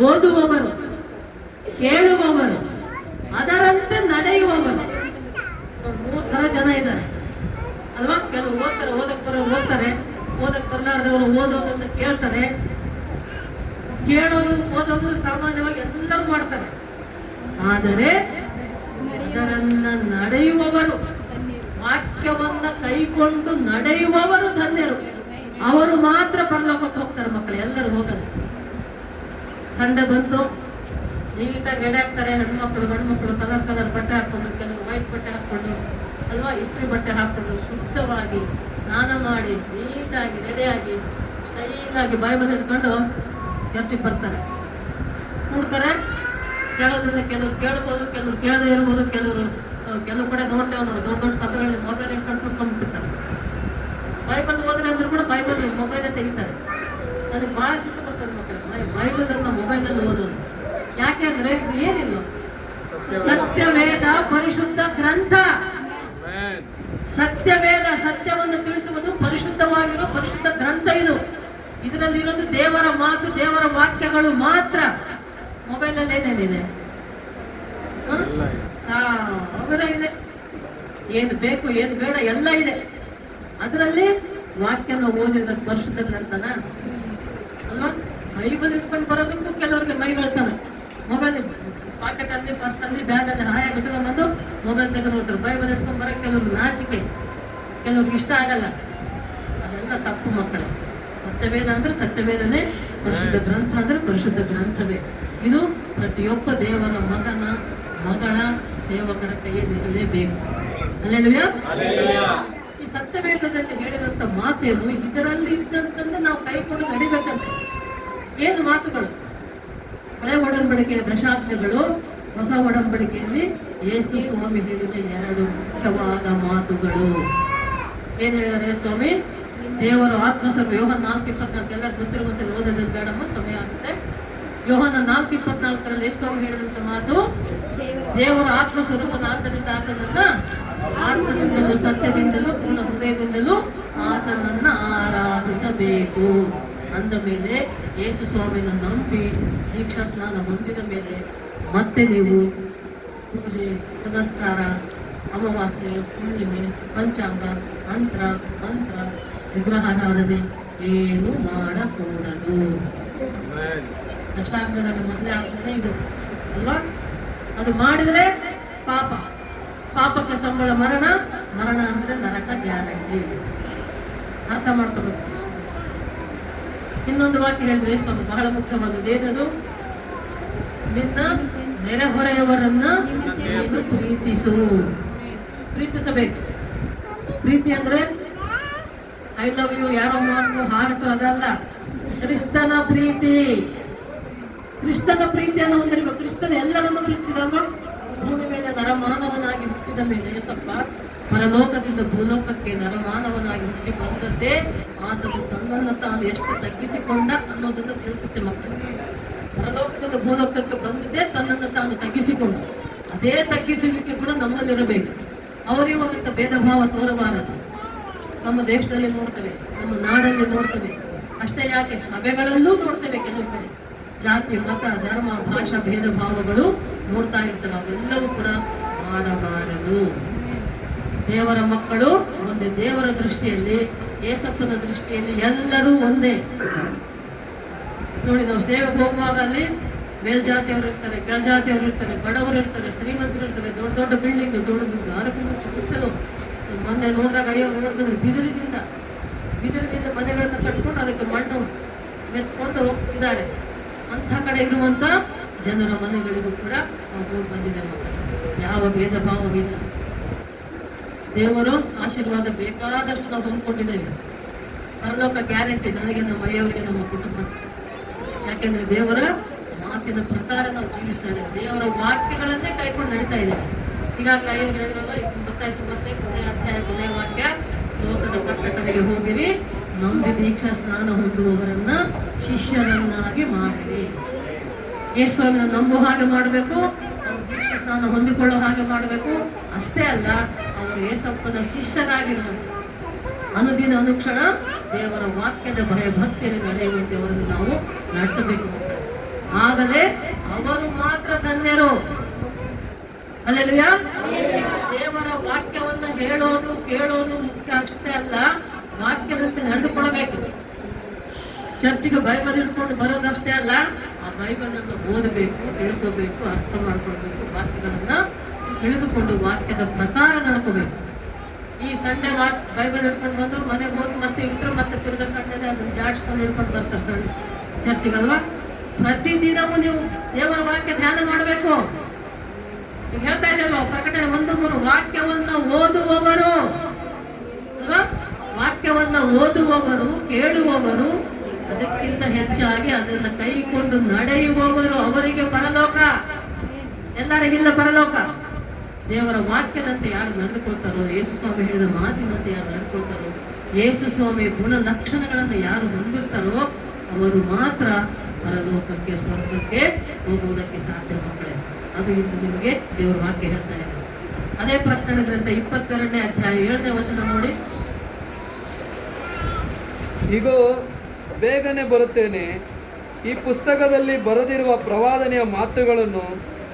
ಓದುವವರು, ಕೇಳುವವರು, ಅದರಂತೆ ನಡೆಯುವವರು. 3 ಥರ ಜನ ಇದ್ದಾರೆ ಅಲ್ವಾ? ಕೆಲವು ಓದ್ತಾರೆ, ಓದಕ್ ಬರ್ಲಾರ್ದವರು ಓದೋದನ್ನ ಕೇಳ್ತಾರೆ. ಓದೋದು ಸಾಮಾನ್ಯವಾಗಿ ಎಲ್ಲರೂ ಮಾಡ್ತಾರೆ. ಆದರೆ ಅದರನ್ನ ನಡೆಯುವವರು, ವಾಕ್ಯವನ್ನ ಕೈಕೊಂಡು ನಡೆಯುವವರು ಧನ್ಯರು. ಅವರು ಮಾತ್ರ ಪರಲೋಕಕ್ಕೆ ಹೋಗ್ತಾರೆ ಮಕ್ಕಳು, ಎಲ್ಲರೂ ಹೋಗಲ್ಲ. ಸಂಡೆ ಬಂತು, ನೀಟಾಗಿ ರೆಡಿ ಆಗ್ತಾರೆ ಹೆಣ್ಮಕ್ಳು, ಗಂಡ್ಮಕ್ಳು ಕಲರ್ ಬಟ್ಟೆ ಹಾಕೊಂಡು, ಕೆಲವರು ವೈಟ್ ಬಟ್ಟೆ ಹಾಕೊಂಡು ಅಲ್ವಾ, ಇಸ್ತ್ರಿ ಬಟ್ಟೆ ಹಾಕೊಂಡು ಶುದ್ಧವಾಗಿ ಸ್ನಾನ ಮಾಡಿ ನೀಟಾಗಿ ರೆಡಿಯಾಗಿ ಸ್ಟೈಲಾಗಿ ಬೈಬಲ್ ಹಿಡ್ಕೊಂಡು ಚರ್ಚಿಗೆ ಬರ್ತಾರೆ, ಕೂಡ್ತಾರೆ. ಕೇಳೋದನ್ನ ಕೆಲವ್ರು ಕೇಳ್ಬೋದು, ಕೆಲವ್ರು ಕೇಳದೇ ಇರ್ಬೋದು. ಕೆಲವು ಕಡೆ ನೋಡ್ತೇವೆ ನಾವು, ದೊಡ್ಡ ಸಭೆಗಳಲ್ಲಿ ಮೊಬೈಲ್ ಹಿಡ್ಕೊಂಡು ಕೂತ್ಕೊಂಡ್ಬಿಟ್ಟಿರ್ತಾರೆ. ಬೈಬಲ್ ಓದ್ರೆ ಅಂದ್ರೂ ಕೂಡ ಬೈಬಲ್ ಮೊಬೈಲೇ ತೆಗಿತಾರೆ. ನನಗೆ ಬಹಳ ಸಿಟ್ಟು ಬರ್ತದೆ ಮಕ್ಕಳು, ಬೈಬಲ್ ಅನ್ನ ಮೊಬೈಲಲ್ಲಿ ಓದೋದು. ಯಾಕೆಂದ್ರೆ ಏನಿಲ್ಲ, ಸತ್ಯವೇದ ಪರಿಶುದ್ಧ ಗ್ರಂಥ. ಸತ್ಯವೇದ ಸತ್ಯವನ್ನು ತಿಳಿಸುವುದು ಪರಿಶುದ್ಧವಾಗಿರೋ ಪರಿಶುದ್ಧ ಗ್ರಂಥ. ಇದರಲ್ಲಿರೋದು ದೇವರ ಮಾತು, ದೇವರ ವಾಕ್ಯಗಳು ಮಾತ್ರ. ಮೊಬೈಲಲ್ಲಿ ಏನೇನಿದೆ? ಸಾವಿರ ಇದೆ, ಏನು ಬೇಕು ಏನು ಬೇಡ ಎಲ್ಲ ಇದೆ. ಅದರಲ್ಲಿ ವಾಕ್ಯನ ಓದಿದ ಪರಿಶುದ್ಧ ಗ್ರಂಥನ ಅಲ್ವಾ? ಬೈಬಲ್ ಇಟ್ಕೊಂಡು ಬರೋದಕ್ಕೂ ಕೆಲವರಿಗೆ ಮೈಗಳ್ತಾನೆ. ಮೊಬೈಲ್ ಪಾಕೆಟ್ ಅಲ್ಲಿ, ಪರ್ಸಲ್ಲಿ, ಬ್ಯಾಗ್ ಅಲ್ಲಿ ಹಾಯಾಗಿ ಇಟ್ಕೊಂಡ್ಬಂದು ಮೊಬೈಲ್ ತೆಗೆದು ನೋಡ್ತಾರೆ. ಬೈಬಲ್ ಇಟ್ಕೊಂಡು ಬರೋಕ್ಕೆ ಕೆಲವ್ರಿಗೆ ನಾಚಿಕೆ, ಕೆಲವ್ರಿಗೆ ಇಷ್ಟ ಆಗಲ್ಲ. ಅದೆಲ್ಲ ತಪ್ಪು ಮಕ್ಕಳೇ. ಸತ್ಯವೇದ ಅಂದ್ರೆ ಸತ್ಯವೇದನೆ, ಪರಿಶುದ್ಧ ಗ್ರಂಥ ಅಂದ್ರೆ ಪರಿಶುದ್ಧ ಗ್ರಂಥವೇ. ಇದು ಪ್ರತಿಯೊಬ್ಬ ದೇವರ ಮಗಳ ಸೇವಕರ ಕೈಯಲ್ಲಿ ಇರಲೇಬೇಕು. ಹಲ್ಲೆಲೂಯಾ. ಈ ಸತ್ಯವೇದದಲ್ಲಿ ಹೇಳಿದಂತ ಮಾತೇನು, ಇದರಲ್ಲಿ ಇದ್ದಂತಂದ್ರೆ ನಾವು ಕೈಕೊಂಡು ನಡಿಬೇಕಂತೆ. ಏನು ಮಾತುಗಳು? ಹಳೆ ಒಡಂಬಡಿಕೆಯ ದಶಾಂಶಗಳು, ಹೊಸ ಒಡಂಬಡಿಕೆಯಲ್ಲಿ ಯೇಸು ಸ್ವಾಮಿ ಹೇಳಿದ 2 ಮುಖ್ಯವಾದ ಮಾತುಗಳು. ಏನ್ ಹೇಳಿದಾರೆ ಸ್ವಾಮಿ? ದೇವರು ಆತ್ಮಸ್ವರೂಪ. ಯೋಹಾನ 4:24 ಎಲ್ಲ ಗೊತ್ತಿರುವಂತೆ ಓದೋದು ಬೇಡಮ್ಮ, ಸಮಯ ಆಗುತ್ತೆ. ಯೋಹಾನ 4:24 ಸ್ವಾಮಿ ಹೇಳಿದಂತ ಮಾತು, ದೇವರ ಆತ್ಮಸ್ವರೂಪದ ಆದ್ದರಿಂದ ಆತನನ್ನ ಸತ್ಯದಿಂದಲೂ ಪೂರ್ಣ ಹೃದಯದಿಂದಲೂ ಆತನನ್ನ ಆರಾಧಿಸಬೇಕು. ಅಂದ ಮೇಲೆ ಯೇಸು ಸ್ವಾಮಿಯನ್ನು ನಂಬಿ ದೀಕ್ಷಾ ಸ್ನಾನ ಹೊಂದಿದ ಮೇಲೆ ಮತ್ತೆ ನೀವು ಪೂಜೆ ಪುನಸ್ಕಾರ ಅಮಾವಾಸ್ಯೆ ಹುಣ್ಣಿಮೆ ಪಂಚಾಂಗ ಮಂತ್ರ ವಿಗ್ರಹಾರಾಧನೆ ಏನು ಮಾಡಕೂಡದು. ದಶಾಕ್ಷರಲ್ಲಿ ಮೊದಲೇ ಆಗ್ತದೆ ಇದು ಅಲ್ವಾ? ಅದು ಮಾಡಿದ್ರೆ ಪಾಪಕ್ಕೆ ಸಂಬಳ ಮರಣ ಅಂದ್ರೆ ನರಕ ಗ್ಯಾರಂಟಿ. ಅರ್ಥ ಮಾಡ್ಕೋಬೇಕು. ಇನ್ನೊಂದು ವಾಕ್ಯ ಹೇಳಿದ್ರೆ ಸ್ವಾಮಿ ಬಹಳ ಮುಖ್ಯವಾದದ್ದು ಏನದು? ನಿನ್ನ ನೆರೆಹೊರೆಯವರನ್ನ ಪ್ರೀತಿಸಬೇಕು. ಪ್ರೀತಿ ಅಂದ್ರೆ ಐ ಲವ್ ಯು ಯಾರೋ ಮಾತು ಹಾರ್ಟು ಅದಲ್ಲ. ಕ್ರಿಸ್ತನ ಪ್ರೀತಿಯನ್ನು ಹೊಂದಿರಬೇಕು. ಕ್ರಿಸ್ತನ ಎಲ್ಲರನ್ನು ಪ್ರೀತಿಸಿದಾಗ ಭೂಮಿ ಮೇಲೆ ನರಮಾನವನಾಗಿ ಹುಟ್ಟಿದ ಮೇಲೆ ಯೇಸಪ್ಪ ಪರಲೋಕದಿಂದ ಭೂಲೋಕಕ್ಕೆ ನರಮಾನವನಾಗಿ ಹುಟ್ಟಿ ಬಂದದ್ದೇ ಆತನು ತನ್ನನ್ನು ತಾನು ಎಷ್ಟು ತಗ್ಗಿಸಿಕೊಂಡ ಅನ್ನೋದನ್ನು ತಿಳಿಸುತ್ತೆ ಮಕ್ಕಳಿಗೆ. ಪರಲೋಕದಿಂದ ಭೂಲೋಕಕ್ಕೆ ಬಂದದ್ದೇ ತನ್ನನ್ನು ತಾನು ತಗ್ಗಿಸಿಕೊಂಡ. ಅದೇ ತಗ್ಗಿಸುವಿಕೆ ಕೂಡ ನಮ್ಮಲ್ಲಿರಬೇಕು. ಅವರಿವರಂತ ಭೇದ ಭಾವ ತೋರಬಾರದು. ನಮ್ಮ ದೇಶದಲ್ಲಿ ನೋಡ್ತೇವೆ, ನಮ್ಮ ನಾಡಲ್ಲಿ ನೋಡ್ತೇವೆ. ಅಷ್ಟೇ ಯಾಕೆ ಸಭೆಗಳಲ್ಲೂ ನೋಡ್ತೇವೆ. ಕೆಲವು ಕಡೆ ಜಾತಿ ಮತ ಧರ್ಮ ಭಾಷಾ ಭೇದ ಭಾವಗಳು ನೋಡ್ತಾ ಇರ್ತಾರೆ. ಅವೆಲ್ಲವೂ ಕೂಡ ಮಾಡಬಾರದು. ದೇವರ ಮಕ್ಕಳು ಒಂದೇ. ದೇವರ ದೃಷ್ಟಿಯಲ್ಲಿ, ಏಸಪ್ಪನ ದೃಷ್ಟಿಯಲ್ಲಿ ಎಲ್ಲರೂ ಒಂದೇ. ನೋಡಿ, ನಾವು ಸೇವೆಗೆ ಹೋಗುವಾಗ ಅಲ್ಲಿ ಮೇಲ್ಜಾತಿಯವರು ಇರ್ತಾರೆ, ಕೆಳಜಾತಿಯವರು ಇರ್ತಾರೆ, ಬಡವರು ಇರ್ತಾರೆ, ಶ್ರೀಮಂತರು ಇರ್ತಾರೆ. ದೊಡ್ಡ ದೊಡ್ಡ ಬಿಲ್ಡಿಂಗ್, ದೊಡ್ಡದು ಆರೋಗ್ಯ ಮೊನ್ನೆ ನೋಡಿದಾಗ ಅಯ್ಯೋ ನೋಡಿದ್ರೆ ಬಿದಿರಿನಿಂದ ಮನೆಗಳನ್ನ ಕಟ್ಕೊಂಡು ಅದಕ್ಕೆ ಮಣ್ಣು ಮೆತ್ಕೊಂಡು ಹೋಗ್ತಿದ್ದಾರೆ. ಅಂಥ ಕಡೆ ಇರುವಂತ ಜನರ ಮನೆಗಳಿಗೂ ಕೂಡ ನಾವು ಹೋಗಿ ಬಂದಿದ್ದೇವೆ. ಯಾವ ಭೇದ ಭಾವವಿಲ್ಲ. ದೇವರು ಆಶೀರ್ವಾದ ಬೇಕಾದಷ್ಟು ನಾವು ಹೊಂದ್ಕೊಂಡಿದ್ದೇವೆ. ಪರಲೋಕ ಗ್ಯಾರಂಟಿ ನನಗೆ, ನಮ್ಮ ಮನೆಯವರಿಗೆ, ನಮ್ಮ ಕುಟುಂಬ. ಯಾಕೆಂದ್ರೆ ದೇವರ ಮಾತಿನ ಪ್ರಕಾರ ನಾವು ಜೀವಿಸ್ತಾ ಇದ್ದೇವೆ. ದೇವರ ವಾಕ್ಯಗಳನ್ನೇ ಕೈಕೊಂಡು ನಡೀತಾ ಇದ್ದೇವೆ. ಈಗಾಗಲೇ ಐವರು ಹೇಳಿದ್ರಲ್ಲ, 27 ಕೊನೆಯ ಅಧ್ಯಾಯ ಕೊನೆಯ ವಾಕ್ಯ, ಲೋಕದ ಕಟ್ಟಕಡೆಗೆ ಹೋಗಿರಿ, ನಂಬಿ ದೀಕ್ಷಾ ಸ್ನಾನ ಹೊಂದುವವರನ್ನ ಶಿಷ್ಯರನ್ನಾಗಿ ಮಾಡಿರಿ. ಯೇಸುವನ್ನು ನಂಬುವ ಹಾಗೆ ಮಾಡಬೇಕು, ಅವರು ದೀಕ್ಷಾ ಸ್ನಾನ ಹೊಂದಿಕೊಳ್ಳೋ ಹಾಗೆ ಮಾಡಬೇಕು. ಅಷ್ಟೇ ಅಲ್ಲ, ಅವರು ಯೇಸಪ್ಪನ ಶಿಷ್ಯರಾಗಿರುವಂತೆ ಅನುದಿನ ಅನುಕ್ಷಣ ದೇವರ ವಾಕ್ಯದ ಭಯಭಕ್ತಿಯಲ್ಲಿ ನಡೆಯುವಂತೆ ಅವರನ್ನು ನಾವು ನಡೆಸಬೇಕು. ಆಗಲೇ ಅವರು ಮಾತ್ರ ಧನ್ಯರು. ಅಲ್ಲೆಲ್ಲೂಯಾ. ದೇವರ ವಾಕ್ಯವನ್ನ ಹೇಳೋದು ಕೇಳೋದು ಮುಖ್ಯ ಅಷ್ಟೇ ಅಲ್ಲ, ವಾಕ್ಯದಂತೆ ನಡೆದುಕೊಳ್ಳಬೇಕು. ಚರ್ಚಿಗೆ ಬೈಬಲ್ ಇಟ್ಕೊಂಡು ಬರೋದಷ್ಟೇ ಅಲ್ಲ, ಆ ಬೈಬಲ್ ಅನ್ನು ಓದಬೇಕು, ತಿಳ್ಕೋಬೇಕು, ಅರ್ಥ ಮಾಡ್ಕೊಳ್ಬೇಕು, ವಾಕ್ಯಗಳನ್ನ ತಿಳಿದುಕೊಂಡು ವಾಕ್ಯದ ಪ್ರಕಾರ ನಡ್ಕೋಬೇಕು. ಈ ಸಂಡೆ ಬೈಬಲ್ ಹಿಡ್ಕೊಂಡು ಬಂದು ಮನೆಗೆ ಹೋಗಿ ಮತ್ತೆ ಇಟ್ಟರು ಮತ್ತೆ ತಿರ್ಗ ಸಂಡೆನೆ ಅದನ್ನ ಜಾಡ್ಸ್ಕೊಂಡು ಹಿಡ್ಕೊಂಡು ಬರ್ತಾರೆ ಚರ್ಚಿಗಲ್ವಾ. ಪ್ರತಿದಿನವೂ ನೀವು ದೇವರ ವಾಕ್ಯ ಧ್ಯಾನ ಮಾಡಬೇಕು. ಈಗ ಹೇಳ್ತಾ ಇದ್ದೇವೆ ಪ್ರಕಟಣೆ 1:3, ವಾಕ್ಯವನ್ನ ಓದುವವರು ಅಲ್ವಾ, ವಾಕ್ಯವನ್ನ ಓದುವವರು, ಕೇಳುವವರು, ಅದಕ್ಕಿಂತ ಹೆಚ್ಚಾಗಿ ಅದನ್ನ ಕೈಕೊಂಡು ನಡೆಯುವವರು, ಅವರಿಗೆ ಪರಲೋಕ. ಎಲ್ಲರಿಗಿಲ್ಲ ಪರಲೋಕ. ದೇವರ ವಾಕ್ಯದಂತೆ ಯಾರು ನಡೆದುಕೊಳ್ತಾರೋ, ಯೇಸು ಸ್ವಾಮಿ ಹೇಳಿದ ಮಾತಿನಂತೆ ಯಾರು ನಡೆದುಕೊಳ್ತಾರೋ, ಯೇಸು ಸ್ವಾಮಿಯ ಗುಣ ಲಕ್ಷಣಗಳನ್ನು ಯಾರು ಹೊಂದಿರ್ತಾರೋ ಅವರು ಮಾತ್ರ ಪರಲೋಕಕ್ಕೆ, ಸ್ವರ್ಗಕ್ಕೆ ಹೋಗುವುದಕ್ಕೆ ಸಾಧ್ಯ ಮಕ್ಕಳೇ. ಅದು ಇಂದು ನಿಮಗೆ ದೇವರ ವಾಕ್ಯ ಹೇಳ್ತಾ ಇದೆ. ಅದೇ ಪ್ರಕಟಣೆ ಗ್ರಂಥ 22ನೇ ಅಧ್ಯಾಯ 7ನೇ ವಚನ ನೋಡಿ. ಈಗ ಬೇಗನೆ ಬರುತ್ತೇನೆ, ಈ ಪುಸ್ತಕದಲ್ಲಿ ಬರೆದಿರುವ ಪ್ರವಾದನೆಯ ಮಾತುಗಳನ್ನು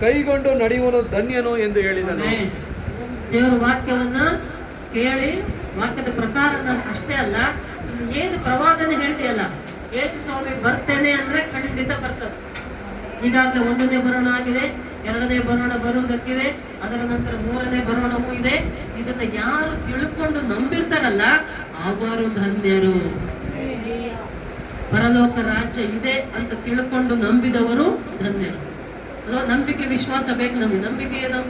ಕೈಗೊಂಡು ನಡೆಯುವನು ಧನ್ಯನು ಎಂದು ಹೇಳಿದನು. ದೇವರ ವಾಕ್ಯವನ್ನ ಕೇಳಿ ವಾಕ್ಯದ ಪ್ರಕಾರ ಅಷ್ಟೇ ಅಲ್ಲ, ಏನು ಪ್ರವಾದನೆ ಹೇಳ್ತೀಯಲ್ಲ, ಯೇಸು ಸ್ವಾಮಿ ಬರ್ತೇನೆ ಅಂದ್ರೆ ಖಂಡಿತ ಬರ್ತದೆ. ಈಗಾಗಲೇ 1ನೇ ಬರೋಣ ಆಗಿದೆ, 2ನೇ ಬರೋಣ ಬರುವುದಕ್ಕಿದೆ, ಅದರ ನಂತರ 3ನೇ ಬರೋಣವೂ ಇದೆ. ಇದನ್ನ ಯಾರು ತಿಳ್ಕೊಂಡು ನಂಬಿರ್ತಾರಲ್ಲ ಅವರು ಧನ್ಯರು. ಪರಲೋಕ ರಾಜ್ಯ ಇದೆ ಅಂತ ತಿಳ್ಕೊಂಡು ನಂಬಿದವರು ಧನ್ಯರು. ಅಲ್ವಾ? ನಂಬಿಕೆ ವಿಶ್ವಾಸ ಬೇಕು ನಮಗೆ. ನಂಬಿಕೆ ಏನು?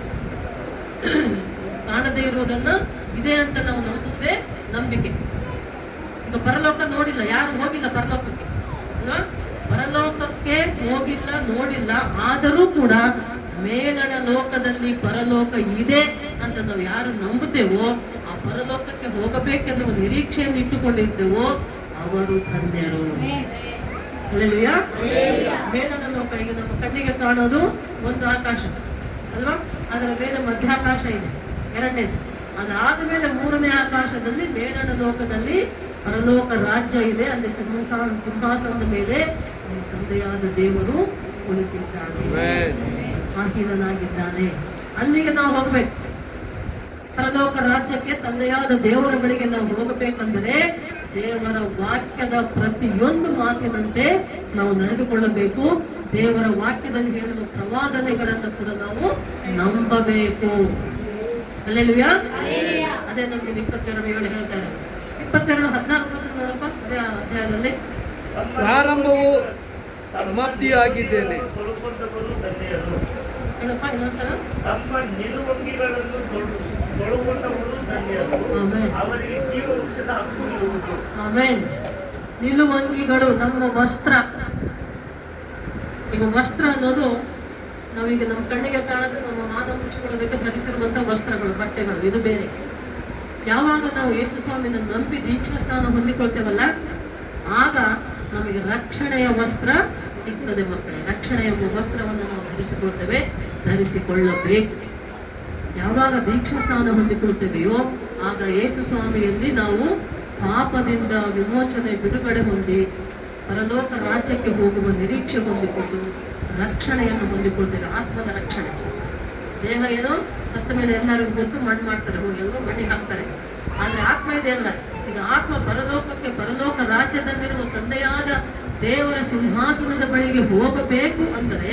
ಕಾಣದೇ ಇರುವುದನ್ನ ಇದೆ ಅಂತ ನಾವು ನಂಬುವುದೇ ನಂಬಿಕೆ. ಈಗ ಪರಲೋಕ ನೋಡಿಲ್ಲ, ಯಾರು ಹೋಗಿಲ್ಲ ಪರಲೋಕಕ್ಕೆ ಅಲ್ವಾ? ಪರಲೋಕಕ್ಕೆ ಹೋಗಿಲ್ಲ, ನೋಡಿಲ್ಲ. ಆದರೂ ಕೂಡ ಮೇಲಣ ಲೋಕದಲ್ಲಿ ಪರಲೋಕ ಇದೆ ಅಂತ ನಾವು ಯಾರು ನಂಬುತ್ತೇವೋ, ಆ ಪರಲೋಕಕ್ಕೆ ಹೋಗಬೇಕೆನ್ನುವ ನಿರೀಕ್ಷೆಯನ್ನು ಇಟ್ಟುಕೊಂಡಿರ್ತೇವೋ ಅವರು ಧನ್ಯರು. ಅಲ್ಲೆಲ್ಲೂಯಾ. ಮೇಲಣ ಲೋಕ ಈಗ ನಮ್ಮ ಕಣ್ಣಿಗೆ ಕಾಣೋದು ಒಂದು ಆಕಾಶ ಅಲ್ವಾ, ಅದರ ಮೇಲೆ ಮಧ್ಯಾಕಾಶ ಇದೆ 2ನೇದು. ಅದಾದ ಮೇಲೆ 3ನೇ ಆಕಾಶದಲ್ಲಿ ಮೇಲಣ ಲೋಕದಲ್ಲಿ ಪರಲೋಕ ರಾಜ್ಯ ಇದೆ, ಅಲ್ಲಿ ಸಿಂಹಾಸನದ ಮೇಲೆ ನಮ್ಮ ತಂದೆಯಾದ ದೇವರು ಕುಳಿತಿದ್ದಾನೆ, ಆಸೀನನಾಗಿದ್ದಾನೆ. ಅಲ್ಲಿಗೆ ನಾವು ಹೋಗ್ಬೇಕು. ಪರಲೋಕ ರಾಜ್ಯಕ್ಕೆ, ತಂದೆಯಾದ ದೇವರ ಬಳಿಗೆ ನಾವು ಹೋಗಬೇಕಂದರೆ ದೇವರ ವಾಕ್ಯದ ಪ್ರತಿಯೊಂದು ಮಾತಿನಂತೆ ನಾವು ನಡೆದುಕೊಳ್ಳಬೇಕು. ದೇವರ ವಾಕ್ಯದಲ್ಲಿ ಹೇಳುವ ಪ್ರವಾದನೆಗಳನ್ನು ಕೂಡ ನಾವು ನಂಬಬೇಕು. ಅಲ್ಲೆಲ್ಲೂಯಾ. ಅದೇ ನಮ್ಗೆ 22:7 ಹೇಳ್ತಾರೆ. 22:14 ನೋಡಪ್ಪ, ಅದೇ ಅಧ್ಯಾಯದಲ್ಲಿ ಪ್ರಾರಂಭವು ಸಮಾಪ್ತಿಯಾಗಿದ್ದೇನೆ. ಏನಪ್ಪ ಇನ್ನೊಂದ್ಸಲ? ತಮ್ಮ ನಿಲುವಂಗಿಗಳನ್ನು ತೊಳುಕೊಂಡವರು ಧನ್ಯರು, ಅವರಿಗೆ ಜೀವವೃಕ್ಷದ ಹಕ್ಕು ಇರುವುದು. ಆಮೆನ್. ನಿಲುವಂಗಿಗಳು ನಮ್ಮ ವಸ್ತ್ರ. ಈಗ ವಸ್ತ್ರ ಅನ್ನೋದು ನಾವೀಗ ನಮ್ಮ ಕಣ್ಣಿಗೆ ಕಾಣದೆ ನಮ್ಮ ಮಾನ ಮುಚ್ಚಿಕೊಳ್ಳೋದಕ್ಕೆ ಧರಿಸಿರುವಂತಹ ವಸ್ತ್ರಗಳು, ಬಟ್ಟೆಗಳು, ಇದು ಬೇರೆ. ಯಾವಾಗ ನಾವು ಯೇಸು ಸ್ವಾಮಿನ ನಂಬಿ ದೀಕ್ಷಾ ಸ್ನಾನ ಹೊಂದಿಕೊಳ್ತೇವಲ್ಲ, ಆಗ ನಮಗೆ ರಕ್ಷಣೆಯ ವಸ್ತ್ರ ಸಿಗ್ತದೆ ಮಕ್ಕಳೇ. ರಕ್ಷಣೆಯ ವಸ್ತ್ರವನ್ನು ನಾವು ಧರಿಸಿಕೊಳ್ಳಬೇಕು. ಯಾವಾಗ ದೀಕ್ಷಾ ಸ್ನಾನ ಹೊಂದಿಕೊಳ್ತೇವೆಯೋ ಆಗ ಯೇಸು ಸ್ವಾಮಿಯಲ್ಲಿ ನಾವು ಪಾಪದಿಂದ ವಿಮೋಚನೆ, ಬಿಡುಗಡೆ ಹೊಂದಿ ಪರಲೋಕ ರಾಜ್ಯಕ್ಕೆ ಹೋಗುವ ನಿರೀಕ್ಷೆ ಹೊಂದಿಕೊಂಡು ರಕ್ಷಣೆಯನ್ನು ಹೊಂದಿಕೊಳ್ತೇವೆ. ಆತ್ಮದ ರಕ್ಷಣೆ. ದೇಹ ಏನೋ ಸತ್ತ ಮೇಲೆ ಎಲ್ಲರಿಗೂ ಗೊತ್ತು, ಮಣ್ಣು ಮಾಡ್ತಾರೆ, ಹೋಗಿ ಎಲ್ಲರೂ ಮಣ್ಣಿಗೆ ಹಾಕ್ತಾರೆ. ಆದ್ರೆ ಆತ್ಮ ಇದೆ ಅಲ್ಲ. ಈಗ ಆತ್ಮ ಪರಲೋಕಕ್ಕೆ, ಪರಲೋಕ ರಾಜ್ಯದಲ್ಲಿರುವ ತಂದೆಯಾದ ದೇವರ ಸಿಂಹಾಸನದ ಬಳಿಗೆ ಹೋಗಬೇಕು ಅಂದರೆ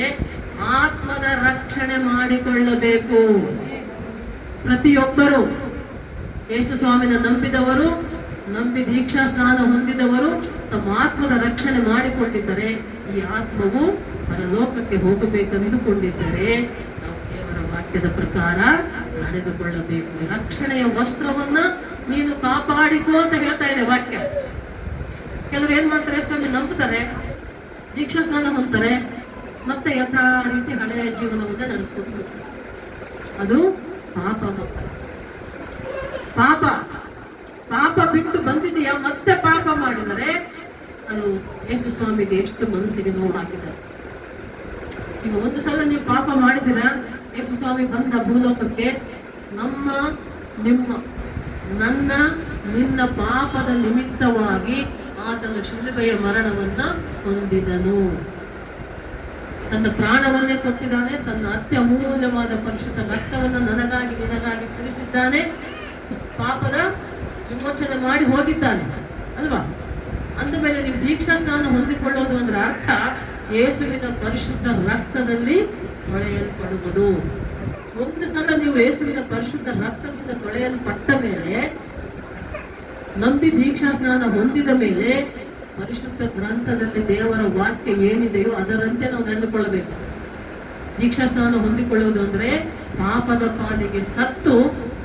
ಆತ್ಮದ ರಕ್ಷಣೆ ಮಾಡಿಕೊಳ್ಳಬೇಕು. ಪ್ರತಿಯೊಬ್ಬರು ಯೇಸು ಸ್ವಾಮಿನ ನಂಬಿದವರು, ನಂಬಿ ದೀಕ್ಷಾ ಸ್ನಾನ ಹೊಂದಿದವರು ತಮ್ಮ ಆತ್ಮದ ರಕ್ಷಣೆ ಮಾಡಿಕೊಂಡಿದ್ದರೆ, ಈ ಆತ್ಮವು ಪರಲೋಕಕ್ಕೆ ಹೋಗಬೇಕೆಂದುಕೊಂಡಿದ್ದರೆ ನಾವು ದೇವರ ವಾಕ್ಯದ ಪ್ರಕಾರ ನಡೆದುಕೊಳ್ಳಬೇಕು. ರಕ್ಷಣೆಯ ವಸ್ತ್ರವನ್ನ ನೀನು ಕಾಪಾಡಿಕೋ ಅಂತ ಹೇಳ್ತಾ ಇದೆ ವಾಕ್ಯ. ಕೆಲವರು ಏನ್ ಮಾಡ್ತಾರೆ, ಸ್ವಾಮಿ ನಂಬುತ್ತಾರೆ, ದೀಕ್ಷಾ ಸ್ನಾನ ಹೊಂದ್ತಾರೆ, ಮತ್ತೆ ಯಥಾ ರೀತಿ ಹಳೆಯ ಜೀವನವನ್ನ ನಡೆಸ್ಕೊಟ್ಟು, ಅದು ಪಾಪ. ಪಾಪ ಪಾಪ ಬಿಟ್ಟು ಬಂದಿದೆಯಾ, ಮತ್ತೆ ಪಾಪ ಮಾಡಿದರೆ ಅದು ಯೇಸು ಸ್ವಾಮಿಗೆ ಎಷ್ಟು ಮನಸ್ಸಿಗೆ ನೋವು ಹಾಕಿದ್ದಾರೆ. ಈಗ ಒಂದು ಸಲ ನೀವು ಪಾಪ ಮಾಡಿದಿರ, ಯೇಸು ಸ್ವಾಮಿ ಬಂದ ಭೂಲೋಕಕ್ಕೆ ನನ್ನ ನಿನ್ನ ಪಾಪದ ನಿಮಿತ್ತವಾಗಿ ಆತನು ಶಿಲುಬೆಯ ಮರಣವನ್ನ ಹೊಂದಿದನು. ತನ್ನ ಪ್ರಾಣವನ್ನೇ ಕೊಟ್ಟಿದ್ದಾನೆ. ತನ್ನ ಅತ್ಯಮೂಲ್ಯವಾದ ಪರಿಶುದ್ಧ ರಕ್ತವನ್ನು ನಿನಗಾಗಿ ಸುರಿಸಿದ್ದಾನೆ. ಪಾಪದ ವಿಮೋಚನೆ ಮಾಡಿ ಹೋಗಿದ್ದಾನೆ ಅಲ್ವಾ? ಅಂದ ಮೇಲೆ ನೀವು ದೀಕ್ಷಾ ಸ್ನಾನ ಹೊಂದಿಕೊಳ್ಳೋದು ಅಂದ್ರೆ ಅರ್ಥ ಯೇಸುವಿನ ಪರಿಶುದ್ಧ ರಕ್ತದಲ್ಲಿ ತೊಳೆಯಲ್ಪಡುವುದು. ಒಂದು ಸಲ ನೀವು ಯೇಸುವಿನ ಪರಿಶುದ್ಧ ರಕ್ತದಿಂದ ತೊಳೆಯಲ್ಪಟ್ಟ ಮೇಲೆ, ನಂಬಿ ದೀಕ್ಷಾ ಸ್ನಾನ ಹೊಂದಿದ ಮೇಲೆ, ಪರಿಶುದ್ಧ ಗ್ರಂಥದಲ್ಲಿ ದೇವರ ವಾಕ್ಯ ಏನಿದೆಯೋ ಅದರಂತೆ ನಾವು ನಡೆದುಕೊಳ್ಳಬೇಕು. ದೀಕ್ಷಾ ಸ್ನಾನ ಹೊಂದಿಕೊಳ್ಳುವುದು ಅಂದ್ರೆ ಪಾಪದ ಪಾಲಿಗೆ ಸತ್ತು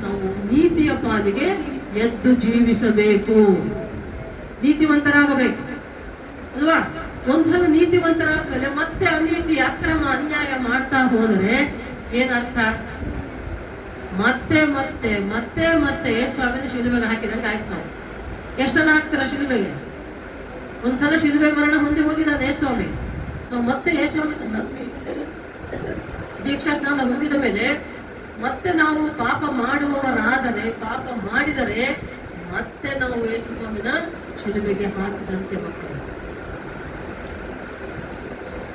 ನಾವು ನೀತಿಯ ಪಾಲಿಗೆ ಎದ್ದು ಜೀವಿಸಬೇಕು, ನೀತಿವಂತರಾಗಬೇಕು ಅಲ್ವಾ? ಒಂದ್ಸಲ ನೀತಿವಂತರಾದ್ಮೇಲೆ ಮತ್ತೆ ಅನೀತಿ, ಅಕ್ರಮ, ಅನ್ಯಾಯ ಮಾಡ್ತಾ ಹೋದರೆ ಏನರ್ಥ? ಮತ್ತೆ ಮತ್ತೆ ಮತ್ತೆ ಮತ್ತೆ ಸ್ವಾಮಿನ ಶಿಲುಬೆಗೆ ಹಾಕಿದಂಗೆ ಆಯ್ತು. ನಾವು ಎಷ್ಟೆಲ್ಲ ಹಾಕ್ತಾರ ಶಿಲುಬೆಗೆ? ಒಂದ್ಸಲ ಶಿಲುಬೆ ಮರಣ ಹೊಂದಿ ಹೋಗಿದ್ದಾನೆ ಸ್ವಾಮಿ. ನಾವು ಮತ್ತೆ ಸ್ವಾಮಿ ನಂಬಿ ದೀಕ್ಷಾ ಸ್ನಾನ ಹೊಂದಿದ ಮೇಲೆ ಮತ್ತೆ ನಾವು ಪಾಪ ಮಾಡುವವರಾದರೆ, ಪಾಪ ಮಾಡಿದರೆ ಮತ್ತೆ ನಾವು ಯೇಸು ಸ್ವಾಮಿನ ಶಿಲುಬೆಗೆ ಹಾಕಿದಂತೆ ಮಕ್ಕಳು.